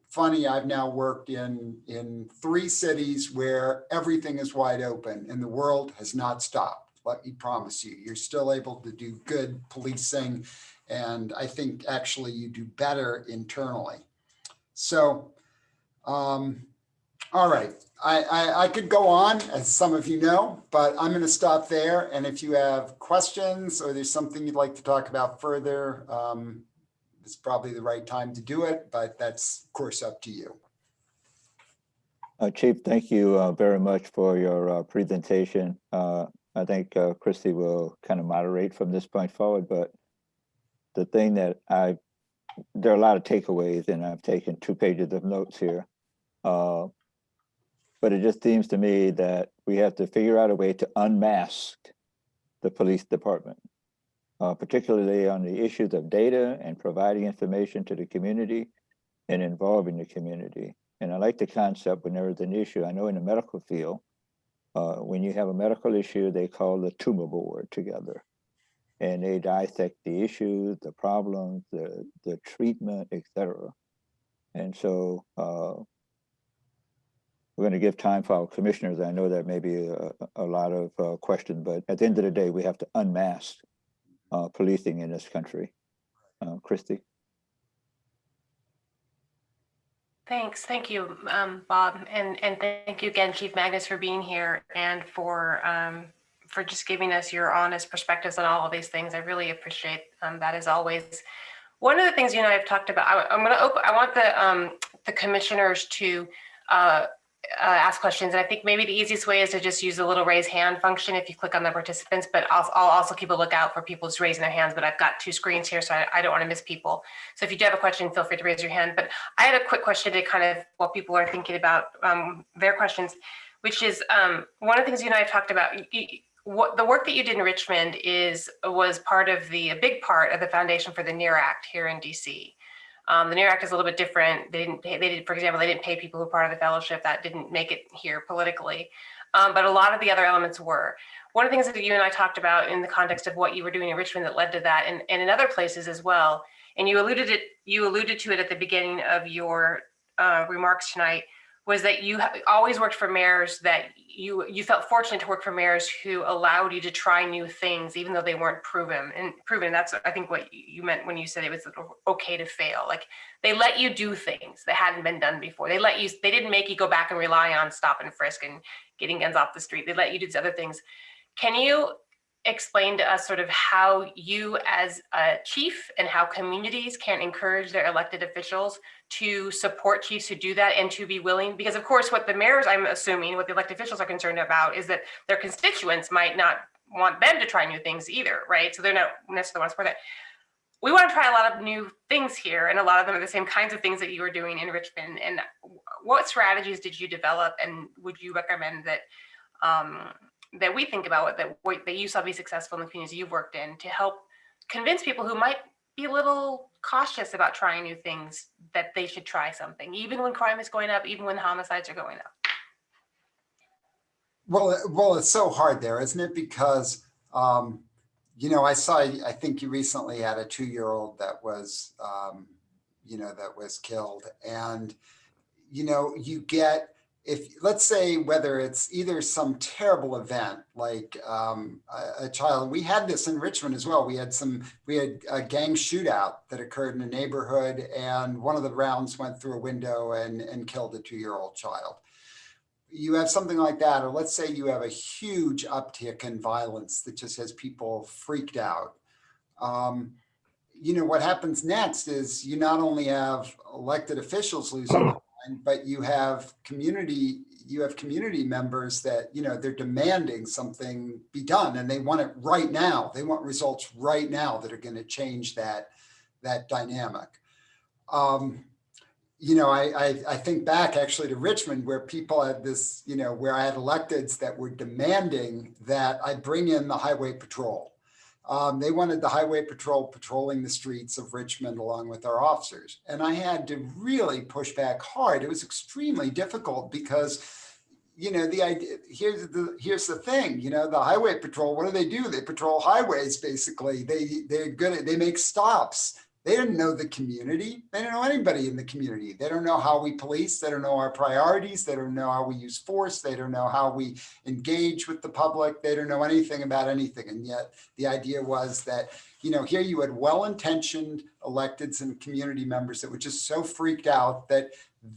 Funny, I've now worked in 3 cities where everything is wide open and the world has not stopped. Let me promise you, you're still able to do good policing. And I think actually you do better internally. So, all right, I could go on, as some of you know, but I'm going to stop there. And if you have questions or there's something you'd like to talk about further, it's probably the right time to do it, but that's of course up to you. Chief, thank you very much for your presentation. I think Christy will kind of moderate from this point forward, but the thing that there are a lot of takeaways, and I've taken 2 pages of notes here, but it just seems to me that we have to figure out a way to unmask the police department, particularly on the issues of data and providing information to the community and involving the community. And I like the concept when there is an issue. I know in the medical field, When you have a medical issue, they call the tumor board together, and they dissect the issues, the problems, the treatment, etc. And so we're going to give time for our commissioners. I know that may be a lot of questions, but at the end of the day, we have to unmask policing in this country. Christy? Thank you, Bob, and thank you again, Chief Magnus, for being here and for just giving us your honest perspectives on all of these things. I really appreciate that as always. One of the things you and I have talked about, I want the commissioners to ask questions, and I think maybe the easiest way is to just use the little raise hand function if you click on the participants, but I'll also keep a lookout for people just raising their hands, but I've got two screens here, so I don't want to miss people. So if you do have a question, feel free to raise your hand. But I had a quick question to kind of while people are thinking about their questions, which is one of the things you and I have talked about. What the work that you did in Richmond was a big part of the foundation for the NEAR Act here in DC. The NEAR Act is a little bit different. For example, they didn't pay people who were part of the fellowship. That didn't make it here politically. But a lot of the other elements were. One of the things that you and I talked about in the context of what you were doing in Richmond that led to that, and in other places as well, and you alluded to it at the beginning of your remarks tonight, was that you always worked for mayors that you felt fortunate to work for mayors who allowed you to try new things, even though they weren't proven. That's, I think, what you meant when you said it was okay to fail. Like, they let you do things that hadn't been done before. They didn't make you go back and rely on stop and frisk and getting guns off the street. They let you do these other things. Can you explain to us sort of how you as a chief and how communities can encourage their elected officials to support chiefs who do that and to be willing? Because of course, what the mayors, I'm assuming, what the elected officials are concerned about is that their constituents might not want them to try new things either, right? So they're not necessarily want to support that. We want to try a lot of new things here, and a lot of them are the same kinds of things that you were doing in Richmond. And what strategies did you develop, and would you recommend that that we think about that you saw be successful in the communities you've worked in to help convince people who might be a little cautious about trying new things that they should try something, even when crime is going up, even when homicides are going up? Well, it's so hard there, isn't it? Because, I think you recently had a 2-year-old that was, that was killed. And, you get, let's say whether it's either some terrible event like a child, we had this in Richmond as well. We had a gang shootout that occurred in a neighborhood, and one of the rounds went through a window and killed a 2-year-old child. You have something like that, or let's say you have a huge uptick in violence that just has people freaked out. What happens next is you not only have elected officials losing their mind, but you have community members that, they're demanding something be done, and they want it right now. They want results right now that are going to change that dynamic. I think back actually to Richmond, where people had this, where I had electeds that were demanding that I bring in the highway patrol. They wanted the highway patrol patrolling the streets of Richmond along with our officers. And I had to really push back hard. It was extremely difficult because, the idea, here's the thing, the highway patrol, what do? They patrol highways, basically. They're good at, they make stops. They didn't know the community. They didn't know anybody in the community. They don't know how we police. They don't know our priorities. They don't know how we use force. They don't know how we engage with the public. They don't know anything about anything. And yet the idea was that, here you had well-intentioned electeds and community members that were just so freaked out that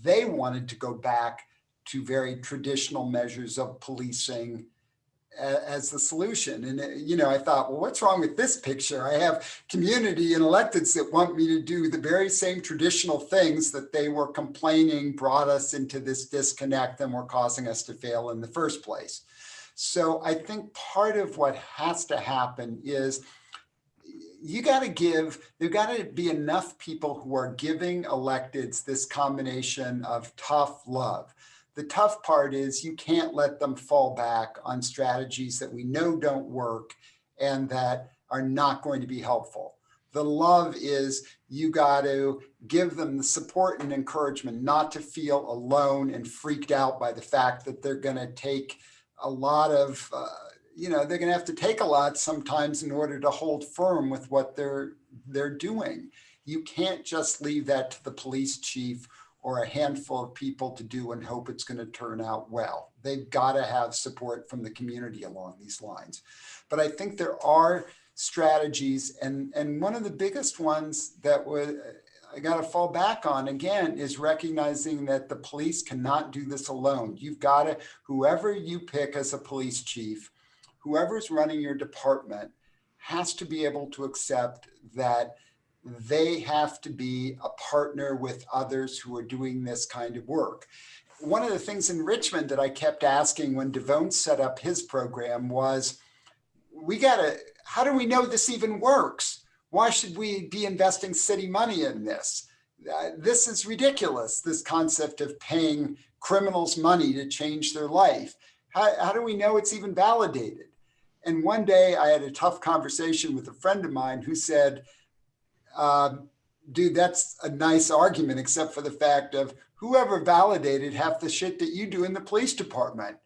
they wanted to go back to very traditional measures of policing as the solution. And, I thought, well, what's wrong with this picture? I have community and electeds that want me to do the very same traditional things that they were complaining brought us into this disconnect and were causing us to fail in the first place. So I think part of what has to happen is there got to be enough people who are giving electeds this combination of tough love. The tough part is you can't let them fall back on strategies that we know don't work and that are not going to be helpful. The love is you got to give them the support and encouragement not to feel alone and freaked out by the fact that they're going to take a lot of, they're going to have to take a lot sometimes in order to hold firm with what they're doing. You can't just leave that to the police chief or a handful of people to do and hope it's going to turn out well. They've got to have support from the community along these lines. But I think there are strategies, and one of the biggest ones that I got to fall back on again is recognizing that the police cannot do this alone. You've got to, whoever you pick as a police chief, whoever's running your department has to be able to accept that they have to be a partner with others who are doing this kind of work. One of the things in Richmond that I kept asking when Devone set up his program was, how do we know this even works? Why should we be investing city money in this? This is ridiculous, this concept of paying criminals money to change their life. How do we know it's even validated? And one day I had a tough conversation with a friend of mine who said, dude, that's a nice argument, except for the fact of whoever validated half the shit that you do in the police department?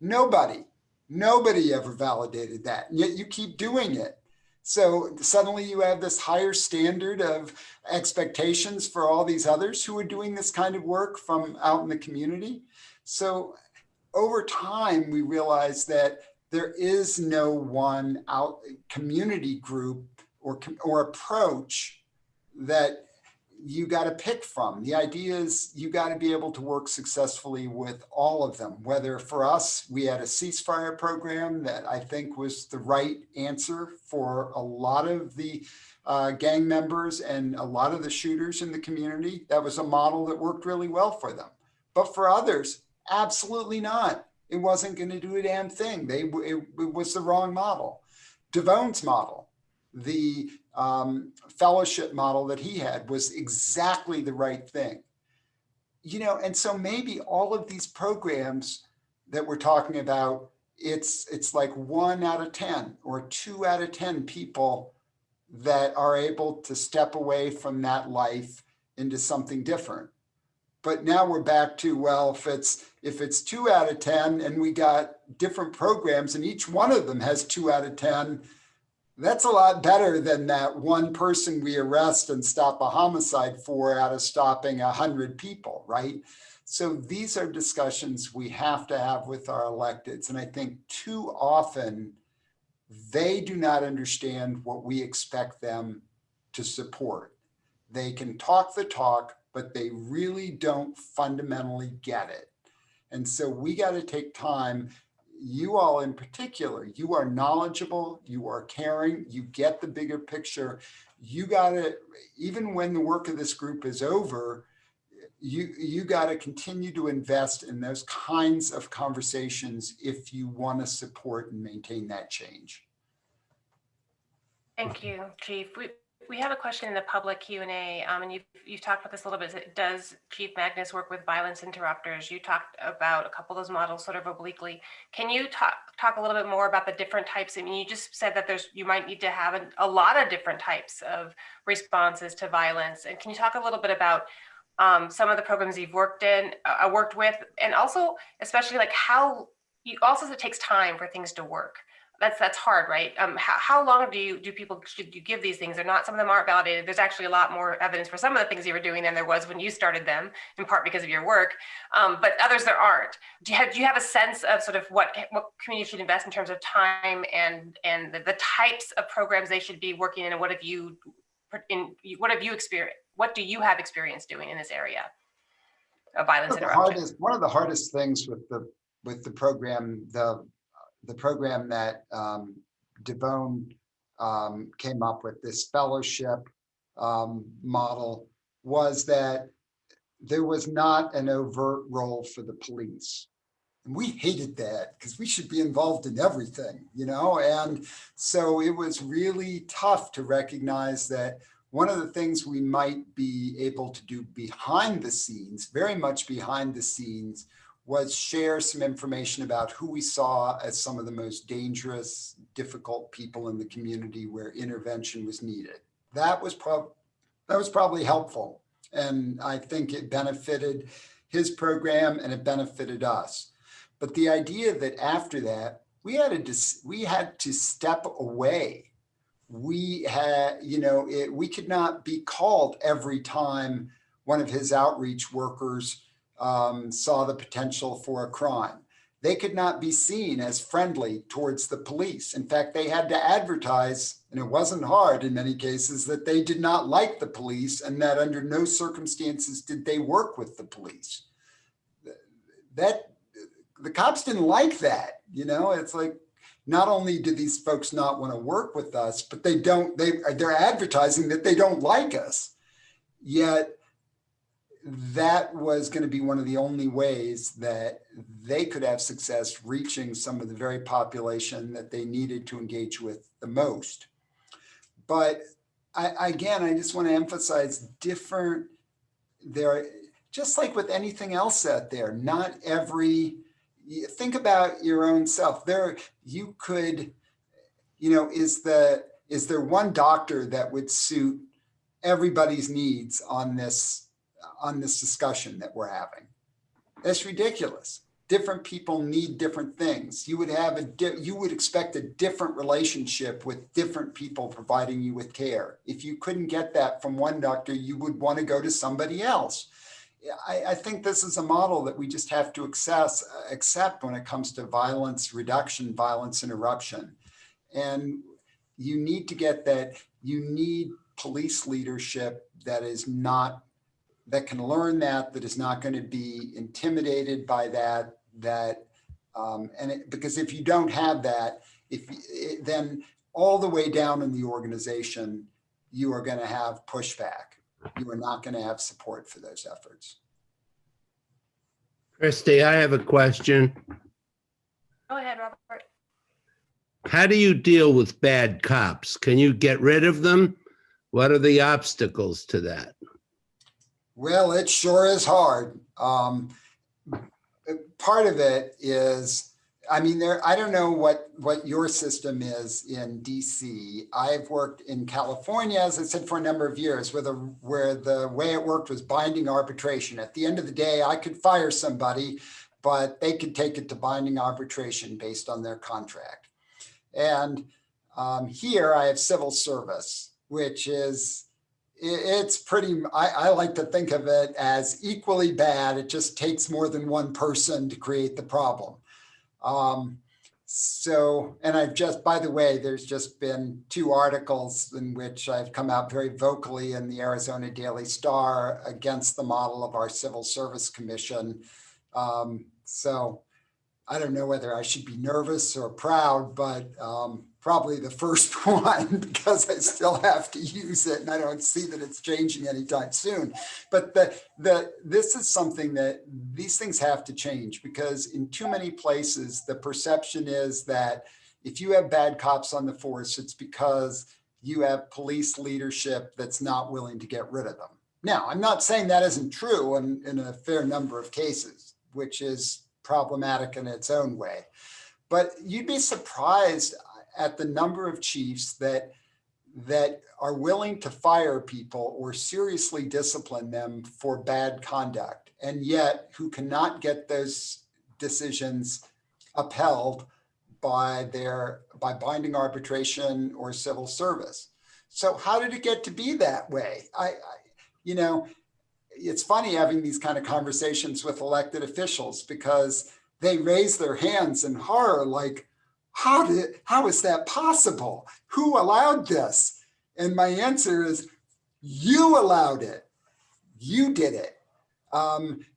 Nobody ever validated that. And yet you keep doing it. So suddenly you have this higher standard of expectations for all these others who are doing this kind of work from out in the community. So over time, we realized that there is no one out community group or approach that you got to pick from. The idea is you got to be able to work successfully with all of them. Whether for us, we had a ceasefire program that I think was the right answer for a lot of the gang members and a lot of the shooters in the community. That was a model that worked really well for them. But for others, absolutely not. It wasn't going to do a damn thing. It was the wrong model. Devone's model, the fellowship model that he had, was exactly the right thing. And so maybe all of these programs that we're talking about, it's like 1 out of 10 or 2 out of 10 people that are able to step away from that life into something different. But now we're back to, well, if it's 2 out of 10 and we got different programs and each one of them has 2 out of 10, that's a lot better than that one person we arrest and stop a homicide for out of stopping 100 people, right? So these are discussions we have to have with our electeds. And I think too often they do not understand what we expect them to support. They can talk the talk, but they really don't fundamentally get it. And so we got to take time. You all in particular, you are knowledgeable, you are caring, you get the bigger picture. You got to, even when the work of this group is over, you got to continue to invest in those kinds of conversations if you want to support and maintain that change. Thank you, Chief. We have a question in the public Q&A, and you've talked about this a little bit. Does Chief Magnus work with violence interrupters? You talked about a couple of those models sort of obliquely. Can you talk a little bit more about the different types? I mean, you just said that you might need to have a lot of different types of responses to violence. And can you talk a little bit about some of the programs you've worked with, and also especially like how you also it takes time for things to work. That's hard, right? How long should you give these things? Some of them aren't validated. There's actually a lot more evidence for some of the things you were doing than there was when you started them, in part because of your work. But others there aren't. Do you have a sense of sort of what community should invest in terms of time and the types of programs they should be working in, and what have you experienced? What do you have experience doing in this area of violence interruption? One of the hardest things with the program, the program that Devone came up with, this fellowship model, was that there was not an overt role for the police. And we hated that because we should be involved in everything, And so it was really tough to recognize that one of the things we might be able to do behind the scenes, very much behind the scenes, was share some information about who we saw as some of the most dangerous, difficult people in the community where intervention was needed. That was probably helpful. And I think it benefited his program and it benefited us. But the idea that after that, we had to step away. We had, we could not be called every time one of his outreach workers saw the potential for a crime. They could not be seen as friendly towards the police. In fact, they had to advertise, and it wasn't hard in many cases, that they did not like the police and that under no circumstances did they work with the police. That the cops didn't like that. It's like, not only do these folks not want to work with us, but they're advertising that they don't like us. Yet that was going to be one of the only ways that they could have success reaching some of the very population that they needed to engage with the most. But I just want to emphasize just like with anything else out there, not every, think about your own self. You could, is there one doctor that would suit everybody's needs on this discussion that we're having? That's ridiculous. Different people need different things. You would expect a different relationship with different people providing you with care. If you couldn't get that from one doctor, you would want to go to somebody else. I think this is a model that we just have to accept when it comes to violence reduction, violence interruption. And you need to get that. You need police leadership that can learn that is not going to be intimidated by that, because if you don't have that, then all the way down in the organization, you are going to have pushback. You are not going to have support for those efforts. Christy, I have a question. Go ahead, Robert. How do you deal with bad cops? Can you get rid of them? What are the obstacles to that? Well, it sure is hard. Part of it is, I don't know what your system is in DC. I've worked in California, as I said, for a number of years, where the way it worked was binding arbitration. At the end of the day, I could fire somebody, but they could take it to binding arbitration based on their contract. And here I have civil service, which is, it's pretty, I like to think of it as equally bad. It just takes more than one person to create the problem. And by the way, there's just been 2 articles in which I've come out very vocally in the Arizona Daily Star against the model of our Civil Service Commission. So I don't know whether I should be nervous or proud, but probably the first one, because I still have to use it and I don't see that it's changing anytime soon. But this is something that these things have to change, because in too many places, the perception is that if you have bad cops on the force, it's because you have police leadership that's not willing to get rid of them. Now, I'm not saying that isn't true in a fair number of cases, which is problematic in its own way. But you'd be surprised at the number of chiefs that are willing to fire people or seriously discipline them for bad conduct, and yet who cannot get those decisions upheld by binding arbitration or civil service. So how did it get to be that way? It's funny having these kind of conversations with elected officials, because they raise their hands in horror, like, how is that possible? Who allowed this? And my answer is, you allowed it. You did it.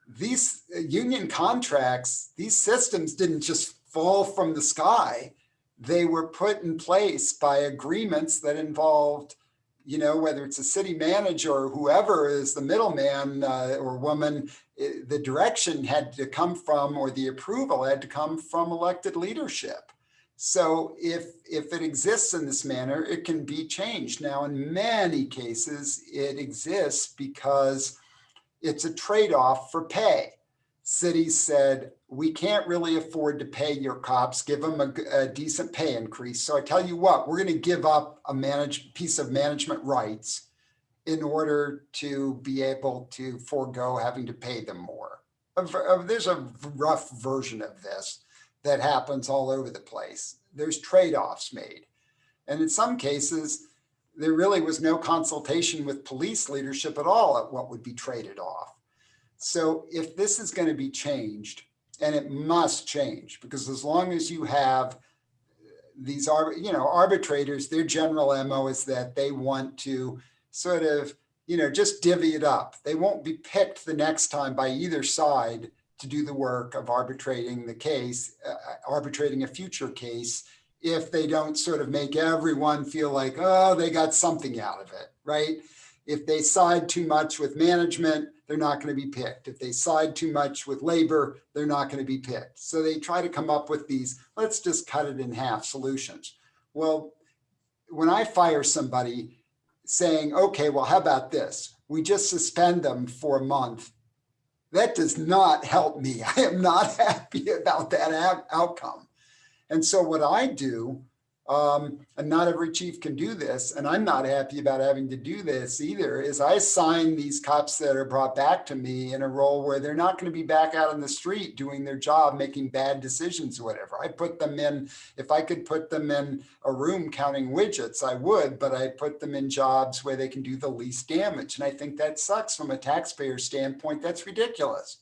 These union contracts, these systems didn't just fall from the sky. They were put in place by agreements that involved, whether it's a city manager or whoever is the middleman or woman, the direction had to come from, or the approval had to come from elected leadership. So if it exists in this manner, it can be changed. Now, in many cases, it exists because it's a trade-off for pay. Cities said, we can't really afford to pay your cops, give them a decent pay increase. So I tell you what, we're going to give up a piece of management rights in order to be able to forego having to pay them more. there's a rough version of this that happens all over the place. There's trade-offs made. And in some cases, there really was no consultation with police leadership at all at what would be traded off. So if this is going to be changed, and it must change, because as long as you have these arbitrators, their general MO is that they want to sort of, just divvy it up. They won't be picked the next time by either side to do the work of arbitrating the case, arbitrating a future case, if they don't sort of make everyone feel like, oh, they got something out of it, right? If they side too much with management, they're not going to be picked. If they side too much with labor, they're not going to be picked. So they try to come up with these, let's just cut it in half solutions. Well, when I fire somebody saying, okay, well, how about this? We just suspend them for a month. That does not help me. I am not happy about that outcome. And so what I do, and not every chief can do this, and I'm not happy about having to do this either, is I assign these cops that are brought back to me in a role where they're not going to be back out on the street doing their job, making bad decisions or whatever. I put them in, if I could put them in a room counting widgets, I would, but I put them in jobs where they can do the least damage. And I think that sucks from a taxpayer standpoint. That's ridiculous.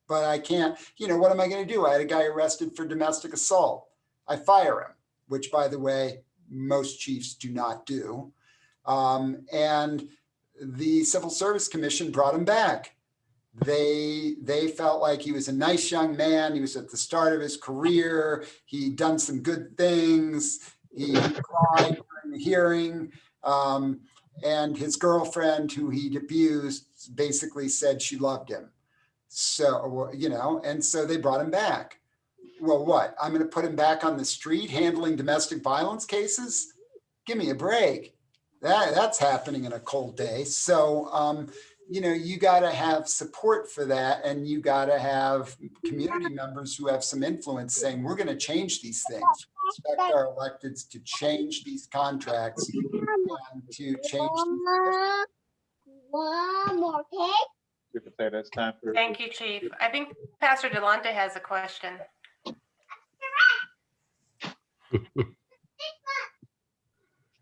But I can't, what am I going to do? I had a guy arrested for domestic assault. I fire him, which, by the way, most chiefs do not do. And the Civil Service Commission brought him back. They felt like he was a nice young man. He was at the start of his career. He'd done some good things. He cried during the hearing. And his girlfriend, who he'd abused, basically said she loved him. So, and so they brought him back. Well, what? I'm going to put him back on the street handling domestic violence cases? Give me a break. That's happening in a cold day. So, you got to have support for that. And you got to have community members who have some influence saying, we're going to change these things. We expect our electeds to change these contracts and to change One more cake. You can say that's time for. Thank you, Chief. I think Pastor Delonte has a question.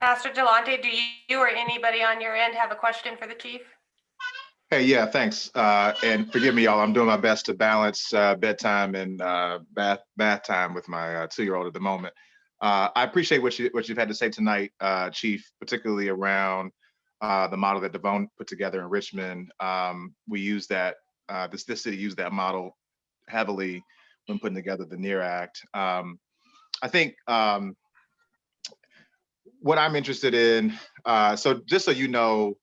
Pastor Delonte, do you or anybody on your end have a question for the chief? Hey, yeah, thanks. And forgive me, y'all. I'm doing my best to balance bedtime and bath time with my 2-year-old at the moment. I appreciate what you've had to say tonight, Chief, particularly around the model that Devon put together in Richmond. We use that. This city used that model heavily when putting together the NEAR Act. I think what I'm interested in. So just so you know.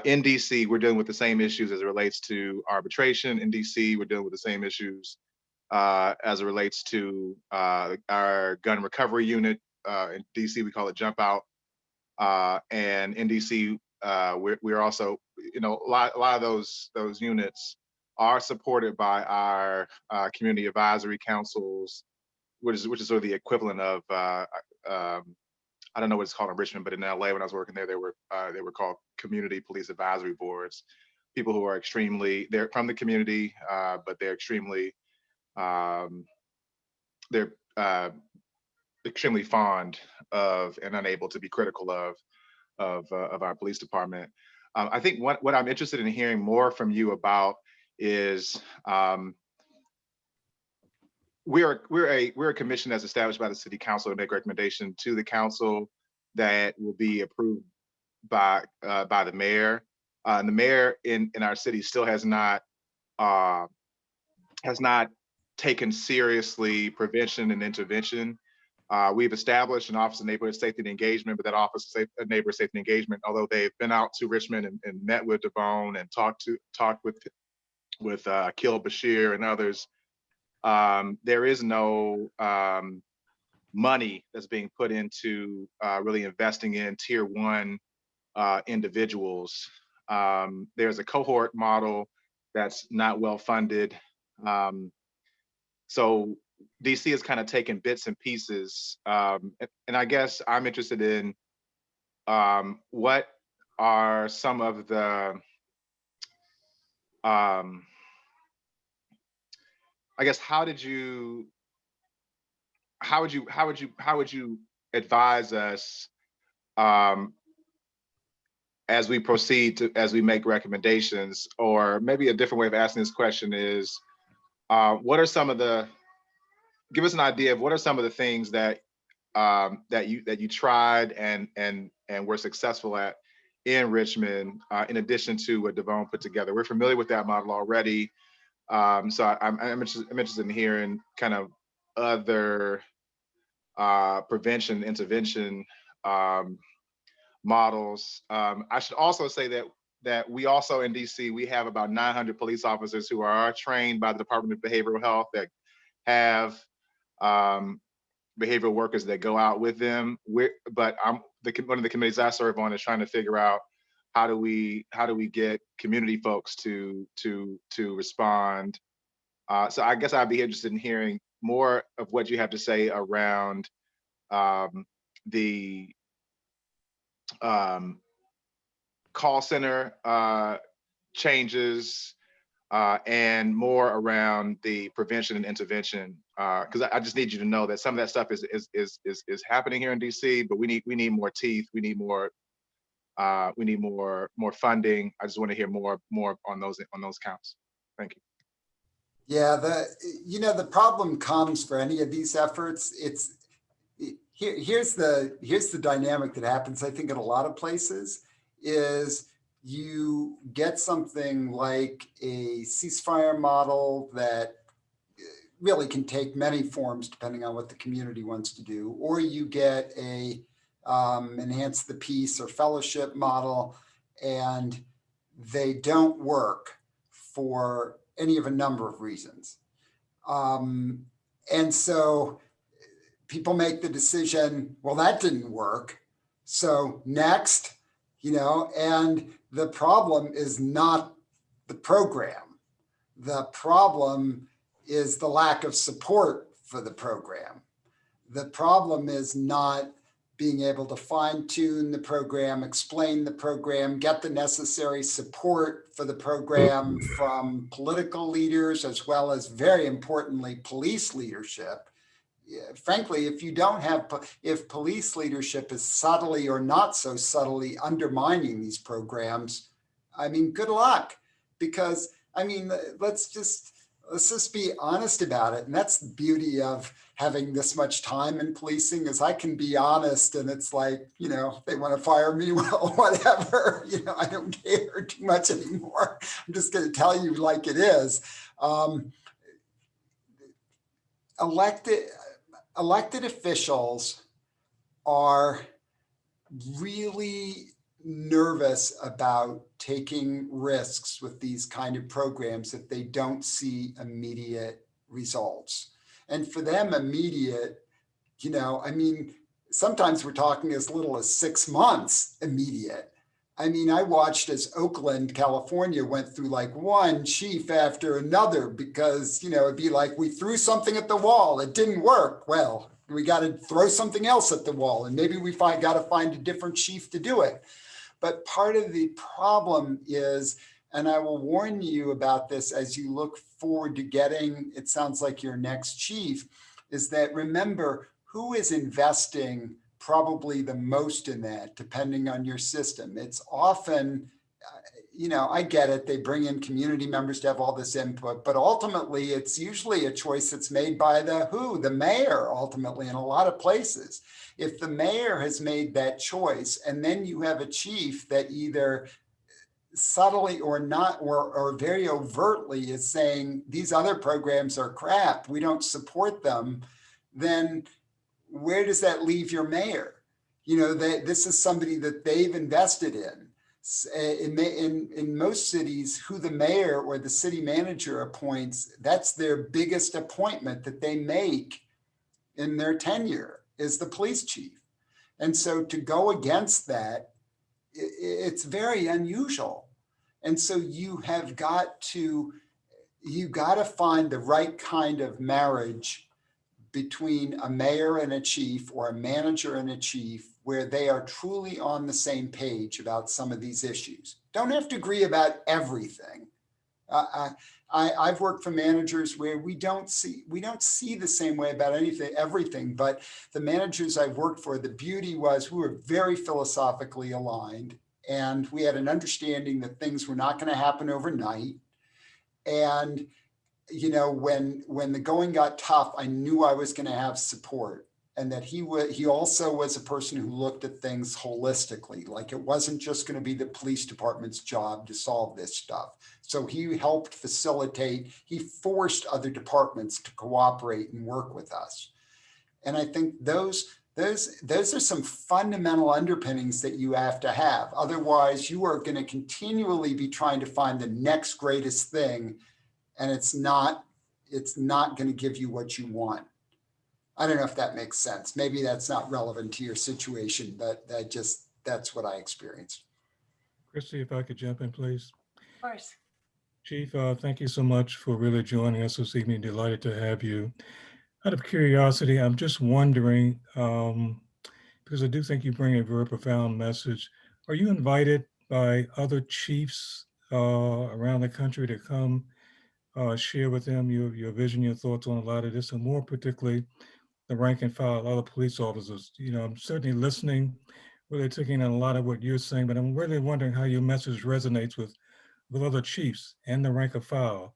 In DC, we're dealing with the same issues as it relates to arbitration. In DC, we're dealing with the same issues as it relates to our gun recovery unit. In DC, we call it Jump Out. And in DC, we're also, a lot of those units are supported by our community advisory councils, which is sort of the equivalent of I don't know what it's called in Richmond, but in LA when I was working there, they were called community police advisory boards. People who are they're from the community, but they're extremely fond of and unable to be critical of our police department. I think what I'm interested in hearing more from you about is we're a commission that's established by the city council to make recommendation to the council that will be approved by the mayor. And the mayor in our city still has not taken seriously prevention and intervention. We've established an Office of Neighborhood Safety and Engagement, but that Office of Neighborhood Safety and Engagement, although they've been out to Richmond and met with Devon and talked with Akil Bashir and others. There is no money that's being put into really investing in tier 1 individuals. There's a cohort model that's not well funded. So DC is kind of taking bits and pieces. And I guess I'm interested in what are some of the I guess, how would you advise us as we proceed as we make recommendations? Or maybe a different way of asking this question is, what are some of the, give us an idea of what are some of the things that that you tried and were successful at in Richmond, in addition to what Devon put together. We're familiar with that model already. So I'm interested in hearing kind of other prevention, intervention models. I should also say that we also in DC, we have about 900 police officers who are trained by the Department of Behavioral Health that have behavioral workers that go out with them. But one of the committees I serve on is trying to figure out how do we get community folks to respond. So I guess I'd be interested in hearing more of what you have to say around the call center changes, and more around the prevention and intervention. Because I just need you to know that some of that stuff is happening here in DC, but we need more teeth. We need more funding. I just want to hear more on those counts. Thank you. Yeah, the problem comes for any of these efforts. Here's the dynamic that happens, I think, in a lot of places is you get something like a ceasefire model that really can take many forms depending on what the community wants to do, or you get a enhance the peace or fellowship model, and they don't work for any of a number of reasons. And so people make the decision, well, that didn't work, so next, and the problem is not the program. The problem is the lack of support for the program. The problem is not being able to fine tune the program, explain the program, get the necessary support for the program from political leaders, as well as, very importantly, police leadership. Frankly, if police leadership is subtly or not so subtly undermining these programs, I mean, good luck. Because, I mean, let's just be honest about it. And that's the beauty of having this much time in policing, is I can be honest, and it's like, they want to fire me, well, whatever, I don't care too much anymore. I'm just going to tell you like it is. Elected officials are really nervous about taking risks with these kind of programs if they don't see immediate results. And for them, immediate, I mean, sometimes we're talking as little as 6 months immediate. I mean, I watched as Oakland, California went through like one chief after another because, it'd be like, we threw something at the wall, it didn't work. Well, we got to throw something else at the wall, and maybe we got to find a different chief to do it. But part of the problem is, and I will warn you about this as you look forward to getting, it sounds like, your next chief, is that remember, who is investing probably the most in that, depending on your system? It's often, I get it, they bring in community members to have all this input, but ultimately it's usually a choice that's made by the mayor, ultimately, in a lot of places. If the mayor has made that choice, and then you have a chief that either subtly or not, or very overtly is saying, these other programs are crap, we don't support them, then where does that leave your mayor? This is somebody that they've invested in. In most cities, who the mayor or the city manager appoints, that's their biggest appointment that they make in their tenure, is the police chief. And so to go against that, it's very unusual. And so you got to find the right kind of marriage between a mayor and a chief, or a manager and a chief, where they are truly on the same page about some of these issues. Don't have to agree about everything, I've worked for managers where we don't see the same way about everything, but the managers I've worked for, the beauty was we were very philosophically aligned, and we had an understanding that things were not going to happen overnight. And you know, when the going got tough, I knew I was going to have support, and that he also was a person who looked at things holistically. Like it wasn't just going to be the police department's job to solve this stuff. So he helped facilitate, he forced other departments to cooperate and work with us. And I think those are some fundamental underpinnings that you have to have. Otherwise, you are going to continually be trying to find the next greatest thing, and it's not going to give you what you want. I don't know if that makes sense. Maybe that's not relevant to your situation, but that's what I experienced. Christy, if I could jump in, please. Of course. Chief, thank you so much for really joining us this evening. Delighted to have you. Out of curiosity, I'm just wondering, because I do think you bring a very profound message. Are you invited by other chiefs around the country to come share with them your vision, your thoughts on a lot of this, and more particularly, the rank and file, other police officers? You know, I'm certainly listening, really taking in a lot of what you're saying, but I'm really wondering how your message resonates with other chiefs and the rank and file.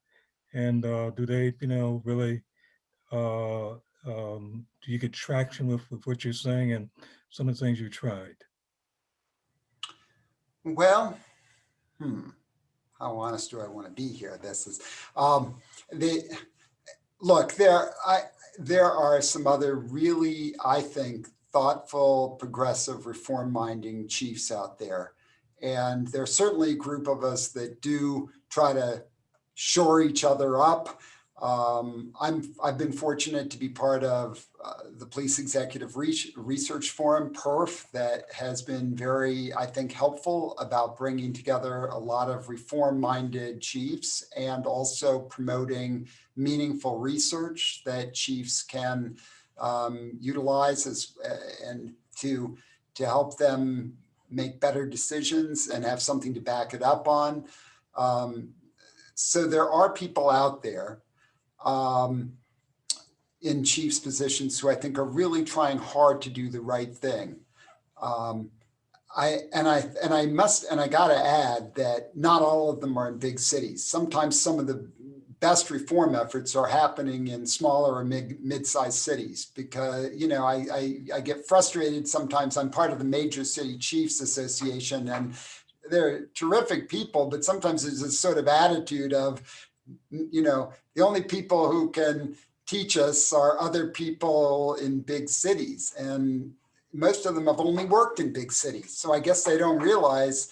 And do they, you know, really, do you get traction with what you're saying and some of the things you tried? Well, how honest do I want to be here? This is look, there are some other really, I think, thoughtful, progressive, reform-minded chiefs out there. And there's certainly a group of us that do try to shore each other up. I've been fortunate to be part of the Police Executive Research Forum, PERF, that has been very, I think, helpful about bringing together a lot of reform-minded chiefs and also promoting meaningful research that chiefs can utilize and to help them make better decisions and have something to back it up on. So there are people out there in chiefs positions who I think are really trying hard to do the right thing. I gotta add that not all of them are in big cities. Sometimes some of the best reform efforts are happening in smaller or mid-sized cities, because, you know, I get frustrated sometimes. I'm part of the Major City Chiefs Association, and they're terrific people, but sometimes there's this sort of attitude of, you know, the only people who can teach us are other people in big cities. And most of them have only worked in big cities. So I guess they don't realize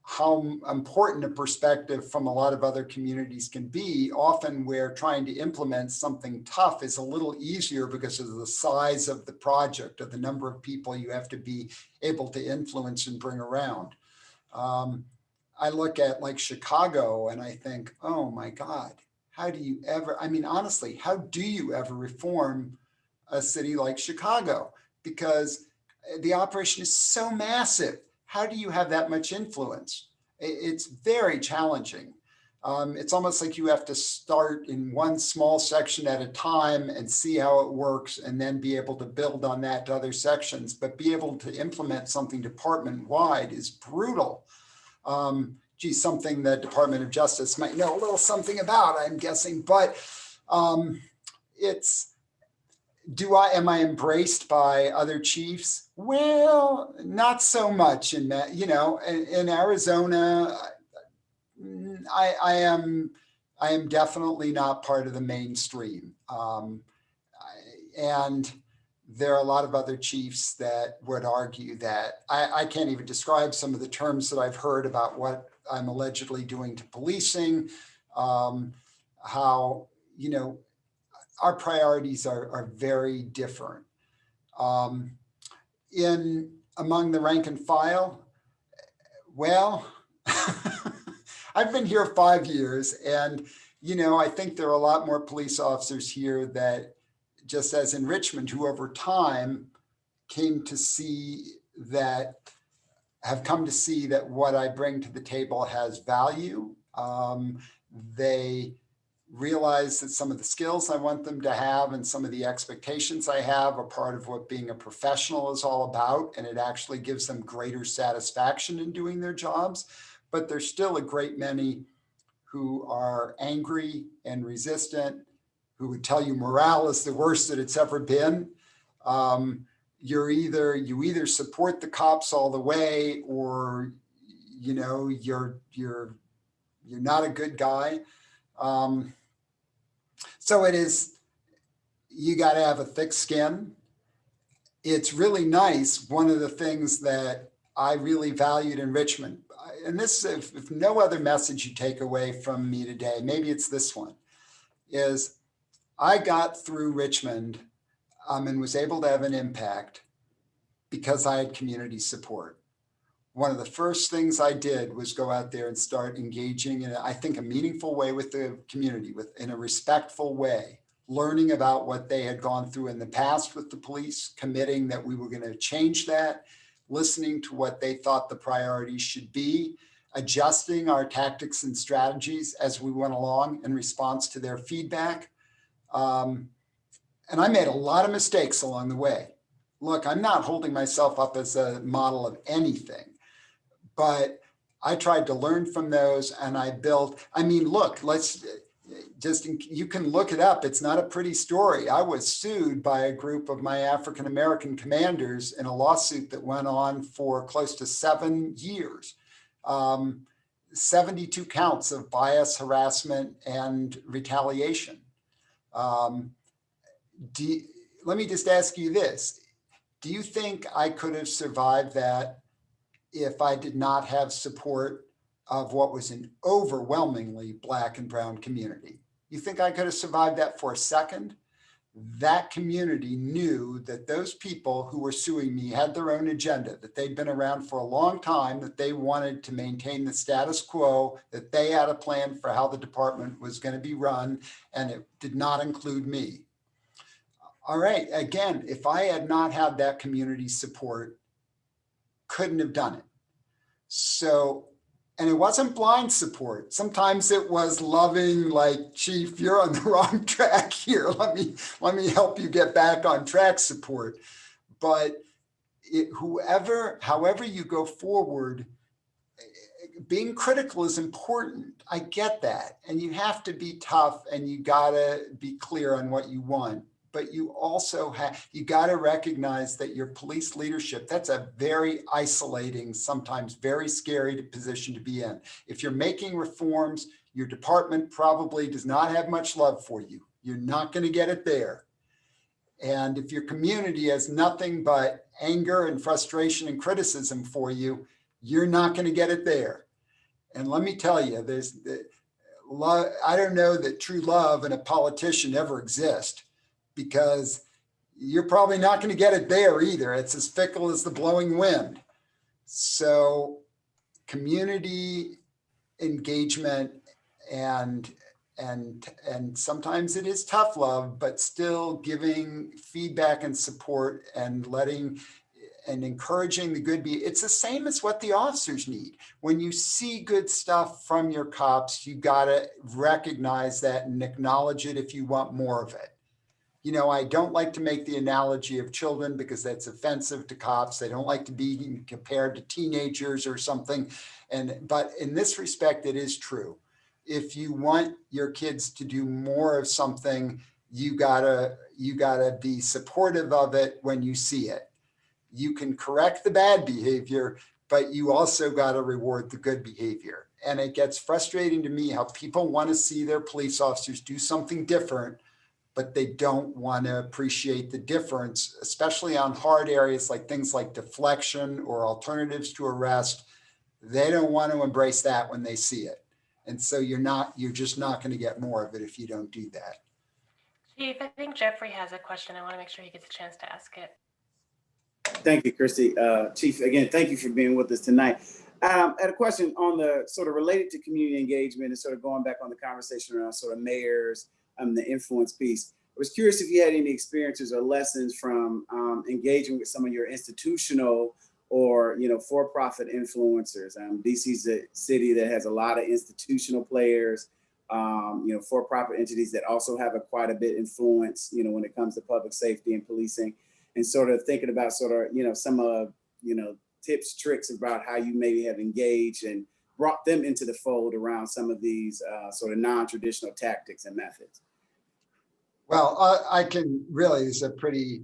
how important a perspective from a lot of other communities can be. Often where trying to implement something tough is a little easier because of the size of the project or the number of people you have to be able to influence and bring around. I look at like Chicago and I think, oh my God, how do you ever, I mean, honestly, how do you ever reform a city like Chicago? Because the operation is so massive. How do you have that much influence? It's very challenging. It's almost like you have to start in one small section at a time and see how it works, and then be able to build on that to other sections. But be able to implement something department-wide is brutal. Something that Department of Justice might know a little something about, I'm guessing. But am I embraced by other chiefs? Well, not so much in that, you know, in Arizona, I am definitely not part of the mainstream. And there are a lot of other chiefs that would argue that I can't even describe some of the terms that I've heard about what I'm allegedly doing to policing, how, you know, our priorities are very different. Among the rank and file, well, I've been here 5 years, and, you know, I think there are a lot more police officers here that, just as in Richmond, who over time have come to see that what I bring to the table has value, They realize that some of the skills I want them to have and some of the expectations I have are part of what being a professional is all about. And it actually gives them greater satisfaction in doing their jobs. But there's still a great many who are angry and resistant, who would tell you morale is the worst that it's ever been. You either support the cops all the way, or you're not a good guy. So it is, you got to have a thick skin. It's really nice. One of the things that I really valued in Richmond, and this, if no other message you take away from me today, maybe it's this one, is I got through Richmond and was able to have an impact because I had community support. One of the first things I did was go out there and start engaging in, I think, a meaningful way with the community, in a respectful way, learning about what they had gone through in the past with the police, committing that we were going to change that, listening to what they thought the priorities should be, adjusting our tactics and strategies as we went along in response to their feedback. And I made a lot of mistakes along the way. Look, I'm not holding myself up as a model of anything, but I tried to learn from those, and I built, look, you can look it up. It's not a pretty story. I was sued by a group of my African-American commanders in a lawsuit that went on for close to 7 years. 72 counts of bias, harassment, and retaliation. Let me just ask you this. Do you think I could have survived that if I did not have support of what was an overwhelmingly Black and brown community? You think I could have survived that for a second? That community knew that those people who were suing me had their own agenda, that they'd been around for a long time, that they wanted to maintain the status quo, that they had a plan for how the department was going to be run, and it did not include me. All right, again, if I had not had that community support, couldn't have done it. So, and it wasn't blind support. Sometimes it was loving, like, Chief, you're on the wrong track here. Let me help you get back on track support. But however you go forward, being critical is important. I get that. And you have to be tough, and you gotta be clear on what you want. But you also you got to recognize that your police leadership, that's a very isolating, sometimes very scary position to be in. If you're making reforms, your department probably does not have much love for you. You're not going to get it there. And if your community has nothing but anger and frustration and criticism for you, you're not going to get it there. And let me tell you, I don't know that true love in a politician ever exists, because you're probably not going to get it there either. It's as fickle as the blowing wind. So community engagement and sometimes it is tough love, but still giving feedback and support and letting and encouraging the good it's the same as what the officers need. When you see good stuff from your cops, you got to recognize that and acknowledge it if you want more of it. I don't like to make the analogy of children because that's offensive to cops. They don't like to be compared to teenagers or something. But in this respect, it is true. If you want your kids to do more of something, you gotta be supportive of it when you see it. You can correct the bad behavior, but you also got to reward the good behavior. And it gets frustrating to me how people want to see their police officers do something different, but they don't want to appreciate the difference, especially on hard areas like things like deflection or alternatives to arrest. They don't want to embrace that when they see it. And so you're just not going to get more of it if you don't do that. Chief, I think Jeffrey has a question. I want to make sure he gets a chance to ask it. Thank you, Christy. Chief, again, thank you for being with us tonight. I had a question on the sort of related to community engagement and sort of going back on the conversation around sort of mayors, the influence piece. I was curious if you had any experiences or lessons from engaging with some of your institutional or, for-profit influencers. DC's a city that has a lot of institutional players, for-profit entities that also have quite a bit influence, when it comes to public safety and policing, and sort of thinking about some of, tips, tricks about how you maybe have engaged and brought them into the fold around some of these sort of non-traditional tactics and methods. Well, I can really, is a pretty,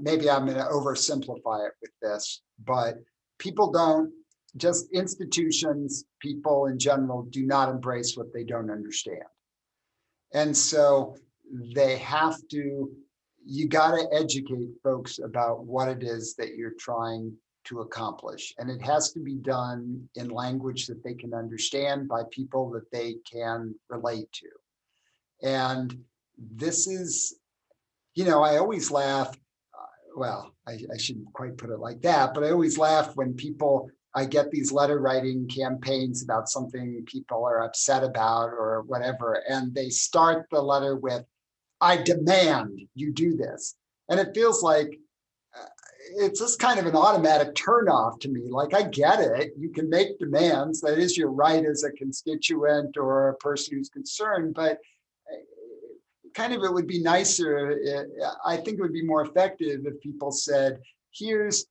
maybe I'm going to oversimplify it with this, but people don't, just institutions, people in general do not embrace what they don't understand. And so they have to, you got to educate folks about what it is that you're trying to accomplish. And it has to be done in language that they can understand by people that they can relate to. And this is, I always laugh. Well, I shouldn't quite put it like that, but I always laugh when I get these letter writing campaigns about something people are upset about or whatever, and they start the letter with, "I demand you do this." And it feels like it's just kind of an automatic turnoff to me. Like, I get it. You can make demands. That is your right as a constituent or a person who's concerned, but kind of, it would be nicer. I think it would be more effective if people said, here's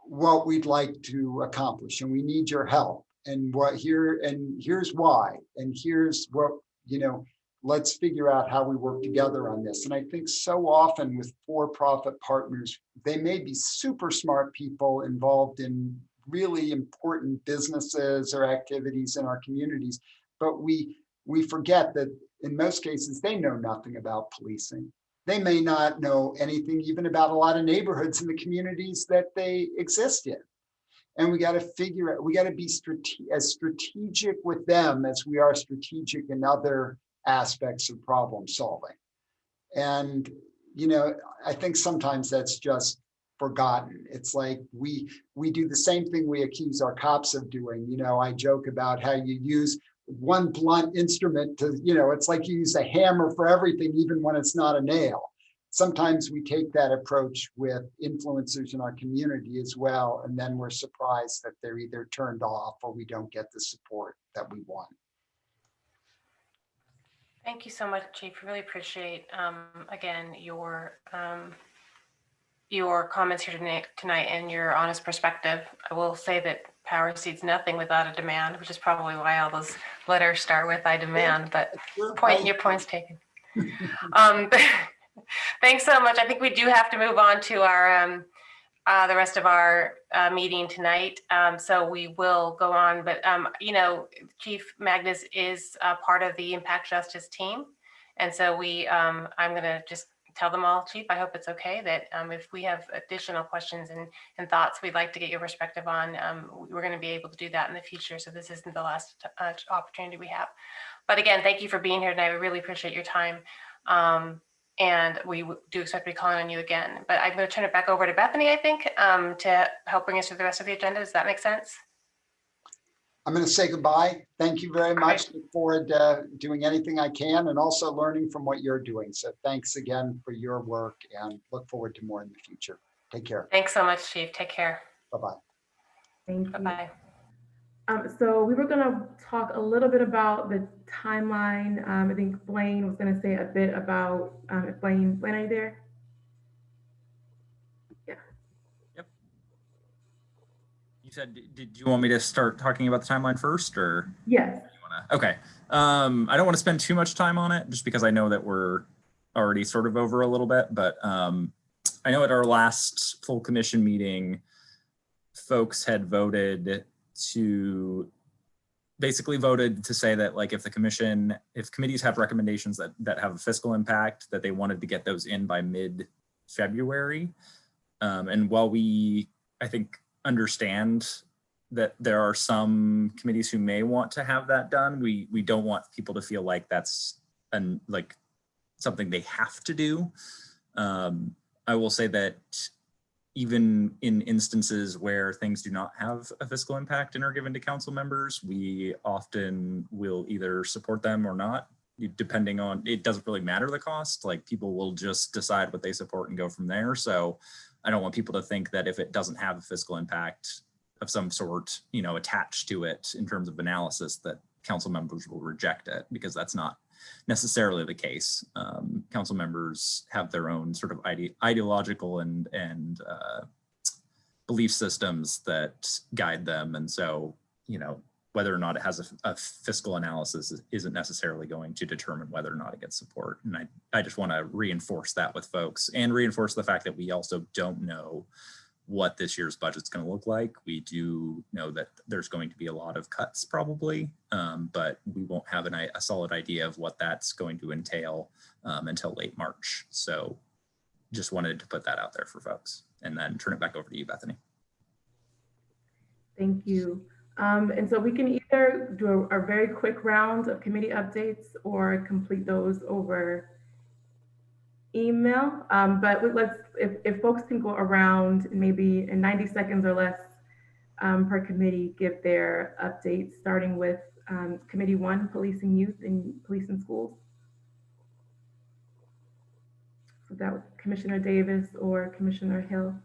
what we'd like to accomplish, and we need your help. And here's why. And here's what, let's figure out how we work together on this. And I think so often with for-profit partners, they may be super smart people involved in really important businesses or activities in our communities, but we forget that in most cases, they know nothing about policing. They may not know anything even about a lot of neighborhoods in the communities that they exist in. And we got to figure out, we got to be as strategic with them as we are strategic in other aspects of problem solving. And, I think sometimes that's just forgotten. It's like we do the same thing we accuse our cops of doing. I joke about how you use one blunt instrument to, it's like you use a hammer for everything, even when it's not a nail. Sometimes we take that approach with influencers in our community as well, and then we're surprised that they're either turned off or we don't get the support that we want. Thank you so much, Chief. Really appreciate, again, your comments here tonight and your honest perspective. I will say that power seeds nothing without a demand, which is probably why all those letters start with "I demand," but your point's taken. Thanks so much. I think we do have to move on to our the rest of our meeting tonight. So we will go on, but Chief Magnus is part of the Impact Justice team. And so I'm gonna just tell them all, Chief, I hope it's okay that if we have additional questions and thoughts we'd like to get your perspective on, we're going to be able to do that in the future. So this isn't the last opportunity we have. But again, thank you for being here tonight. We really appreciate your time. And we do expect to be calling on you again. But I'm going to turn it back over to Bethany, I think, to help bring us through the rest of the agenda. Does that make sense? I'm going to say goodbye. Thank you very much. Look forward to doing anything I can and also learning from what you're doing. So thanks again for your work and look forward to more in the future. Take care. Thanks so much, Chief. Take care. Bye-bye. Thank you. Bye-bye. So we were going to talk a little bit about the timeline. I think Blaine was going to say a bit about, Blaine, are you there? Yeah. Yep. You said, did you want me to start talking about the timeline first, or? Yes. Okay. I don't want to spend too much time on it just because I know that we're already sort of over a little bit, but I know at our last full commission meeting, folks had basically voted to say that, like, if committees have recommendations that have a fiscal impact, that they wanted to get those in by mid-February. And while I think, understand that there are some committees who may want to have that done, we don't want people to feel like that's something they have to do. I will say that even in instances where things do not have a fiscal impact and are given to council members, we often will either support them or not, depending on, it doesn't really matter the cost. Like, people will just decide what they support and go from there. So I don't want people to think that if it doesn't have a fiscal impact of some sort, attached to it in terms of analysis, that council members will reject it, because that's not necessarily the case. Council members have their own sort of ideological and belief systems that guide them. And so, you know, whether or not it has a fiscal analysis isn't necessarily going to determine whether or not it gets support. And I just want to reinforce that with folks, and reinforce the fact that we also don't know what this year's budget is going to look like. We do know that there's going to be a lot of cuts probably, but we won't have a solid idea of what that's going to entail until late March. So just wanted to put that out there for folks, and then turn it back over to you, Bethany. Thank you. And so we can either do a very quick round of committee updates or complete those over email. But if folks can go around maybe in 90 seconds or less per committee, give their updates, starting with Committee 1, Policing Youth and Police in Schools. So that was Commissioner Davis or Commissioner Hill.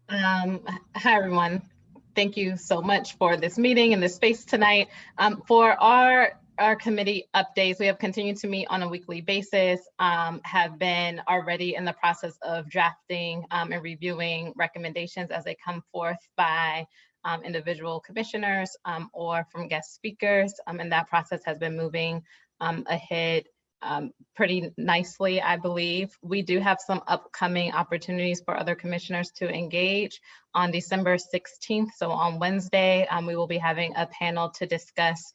Hi, everyone. Thank you so much for this meeting and this space tonight. For our committee updates, we have continued to meet on a weekly basis, have been already in the process of drafting and reviewing recommendations as they come forth by individual commissioners or from guest speakers. And that process has been moving ahead pretty nicely, I believe. We do have some upcoming opportunities for other commissioners to engage on December 16th. So on Wednesday, we will be having a panel to discuss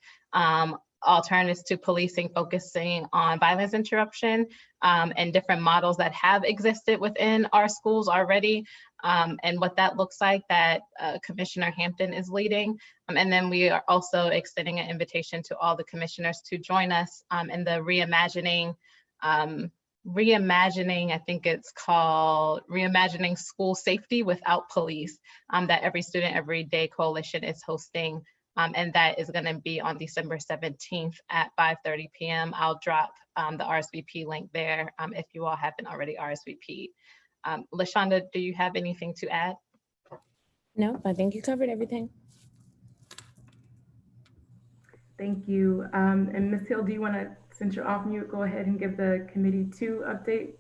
alternatives to policing, focusing on violence interruption and different models that have existed within our schools already, and what that looks like, that Commissioner Hampton is leading. And then we are also extending an invitation to all the commissioners to join us in the reimagining, I think it's called Reimagining School Safety Without Police, that Every Student Every Day Coalition is hosting. And that is going to be on December 17th at 5:30 p.m. I'll drop the RSVP link there if you all haven't already RSVP'd. LaShonda, do you have anything to add? No, I think you covered everything. Thank you. And Ms. Hill, do you want to, since you're off mute, go ahead and give the Committee 2 update?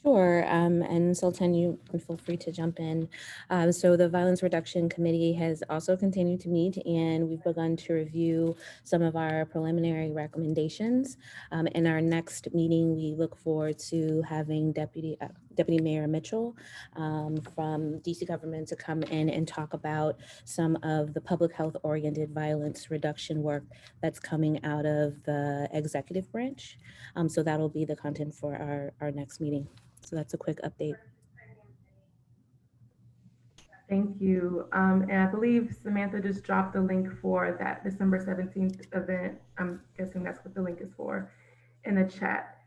Sure, and Sultan, you can feel free to jump in. So the Violence Reduction Committee has also continued to meet, and we've begun to review some of our preliminary recommendations. In our next meeting, we look forward to having Deputy Mayor Mitchell from DC government to come in and talk about some of the public health oriented violence reduction work that's coming out of the executive branch. So that'll be the content for our next meeting. So that's a quick update. Thank you. And I believe Samantha just dropped the link for that December 17th event. I'm guessing that's what the link is for in the chat.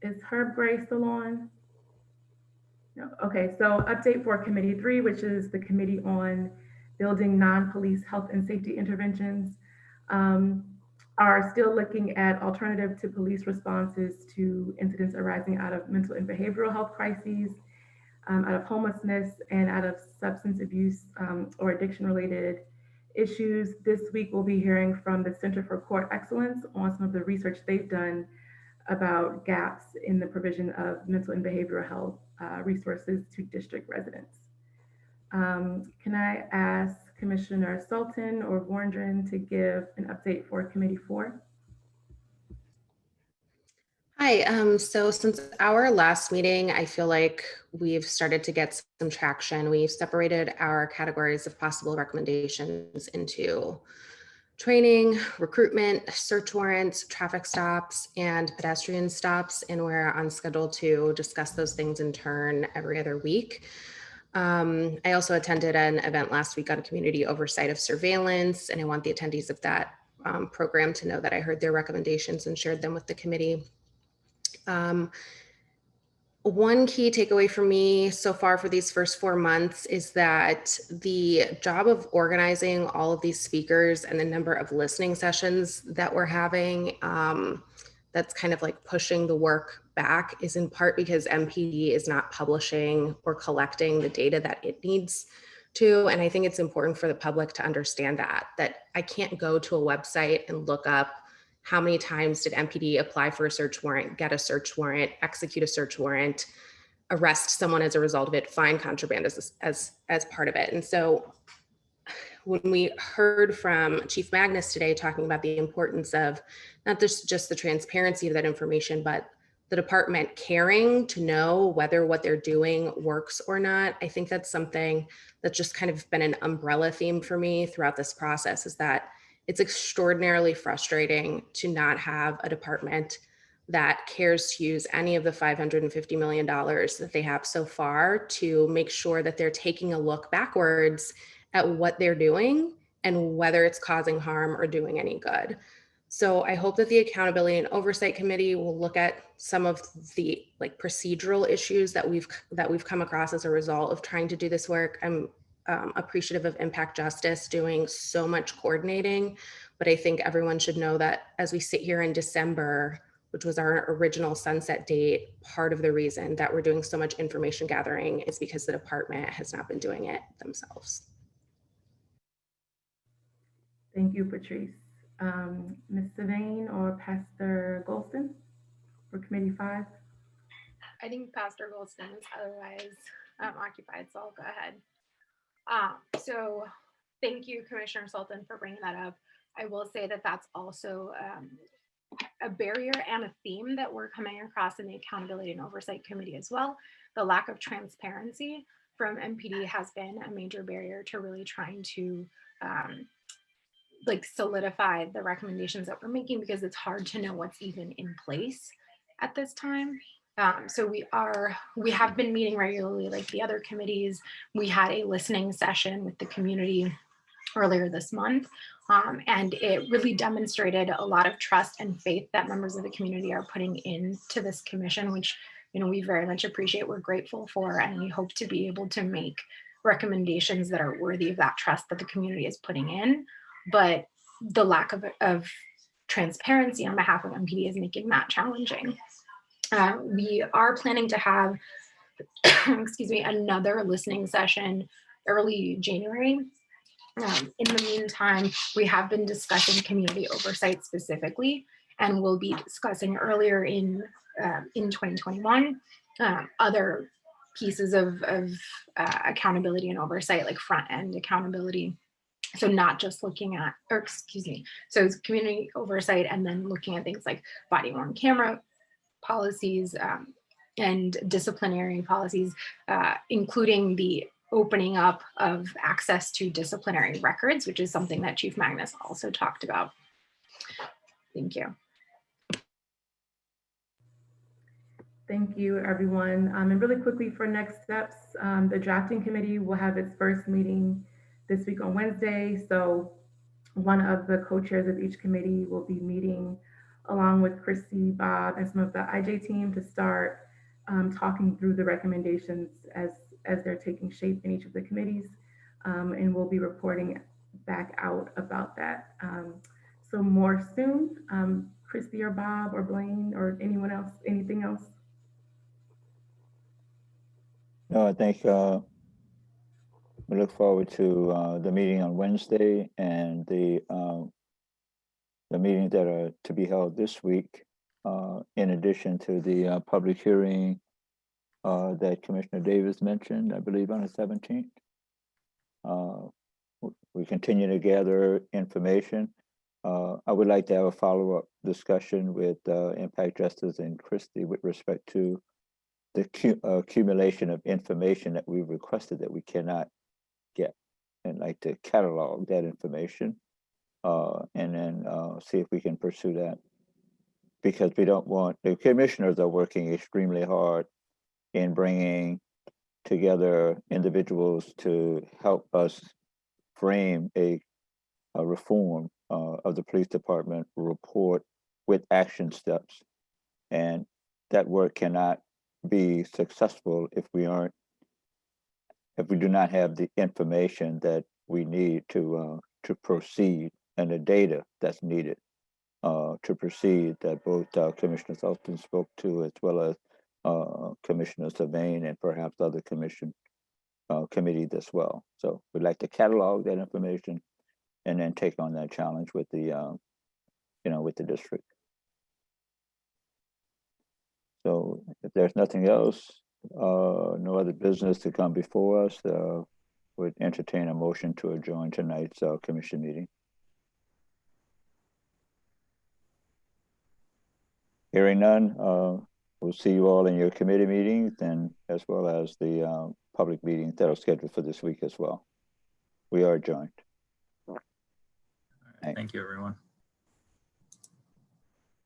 Is Herb Gray still on? No. Okay, so update for Committee 3, which is the Committee on Building Non-Police Health and Safety Interventions. Are still looking at alternative to police responses to incidents arising out of mental and behavioral health crises, out of homelessness, and out of substance abuse or addiction related issues. This week we'll be hearing from the Center for Court Excellence on some of the research they've done about gaps in the provision of mental and behavioral health resources to district residents. Can I ask Commissioner Sultan or Vorndran to give an update for Committee 4? Hi, so since our last meeting, I feel like we've started to get some traction. We've separated our categories of possible recommendations into training, recruitment, search warrants, traffic stops, and pedestrian stops, and we're on schedule to discuss those things in turn every other week. I also attended an event last week on community oversight of surveillance, and I want the attendees of that program to know that I heard their recommendations and shared them with the committee. One key takeaway for me so far for these first 4 months is that the job of organizing all of these speakers and the number of listening sessions that we're having, that's kind of like pushing the work back is in part because MPD is not publishing or collecting the data that it needs to. And I think it's important for the public to understand that I can't go to a website and look up how many times did MPD apply for a search warrant, get a search warrant, execute a search warrant, arrest someone as a result of it, find contraband as part of it. And so when we heard from Chief Magnus today talking about the importance of not just the transparency of that information, but the department caring to know whether what they're doing works or not, I think that's something that's just kind of been an umbrella theme for me throughout this process, is that it's extraordinarily frustrating to not have a department that cares to use any of the $550 million that they have so far to make sure that they're taking a look backwards at what they're doing and whether it's causing harm or doing any good. So I hope that the Accountability and Oversight Committee will look at some of the like procedural issues that we've come across as a result of trying to do this work. I'm appreciative of Impact Justice doing so much coordinating, but I think everyone should know that as we sit here in December, which was our original sunset date, part of the reason that we're doing so much information gathering is because the department has not been doing it themselves. Thank you, Patrice. Ms. Savane or Pastor Golston for Committee 5? I think Pastor Golston is otherwise occupied, so I'll go ahead. So thank you, Commissioner Sultan, for bringing that up. I will say that that's also a barrier and a theme that we're coming across in the Accountability and Oversight Committee as well. The lack of transparency from MPD has been a major barrier to really trying to like solidify the recommendations that we're making, because it's hard to know what's even in place at this time. So we have been meeting regularly like the other committees. We had a listening session with the community earlier this month, and it really demonstrated a lot of trust and faith that members of the community are putting into this commission, which, you know, we very much appreciate, we're grateful for, and we hope to be able to make recommendations that are worthy of that trust that the community is putting in. But the lack of transparency on behalf of MPD is making that challenging. We are planning to have, excuse me, another listening session early January. In the meantime, we have been discussing community oversight specifically, and we'll be discussing earlier in 2021 other pieces of accountability and oversight, like front end accountability. So not just looking at, or excuse me, so it's community oversight and then looking at things like body worn camera policies and disciplinary policies, including the opening up of access to disciplinary records, which is something that Chief Magnus also talked about. Thank you. Thank you, everyone. And really quickly for next steps, the drafting committee will have its first meeting this week on Wednesday. So one of the co-chairs of each committee will be meeting along with Christy, Bob, and some of the IJ team to start talking through the recommendations as they're taking shape in each of the committees. And we'll be reporting back out about that. So more soon. Christy or Bob or Blaine or anyone else, anything else? No, I think we look forward to the meeting on Wednesday and the meetings that are to be held this week, in addition to the public hearing that Commissioner Davis mentioned, I believe on the 17th. We continue to gather information. I would like to have a follow-up discussion with Impact Justice and Christy with respect to the accumulation of information that we requested that we cannot get, and like to catalog that information and then see if we can pursue that, because we don't want, the commissioners are working extremely hard in bringing together individuals to help us frame a reform of the police department report with action steps. And that work cannot be successful if we do not have the information that we need to proceed and the data that's needed. to proceed that both Commissioner Sultan spoke to, as well as Commissioner Savane and perhaps other committees as well. So we'd like to catalog that information and then take on that challenge with the, with the district. So if there's nothing else, no other business to come before us, would entertain a motion to adjourn tonight's commission meeting. Hearing none, we'll see you all in your committee meetings and as well as the public meetings that are scheduled for this week as well. We are adjourned. Thank you, everyone.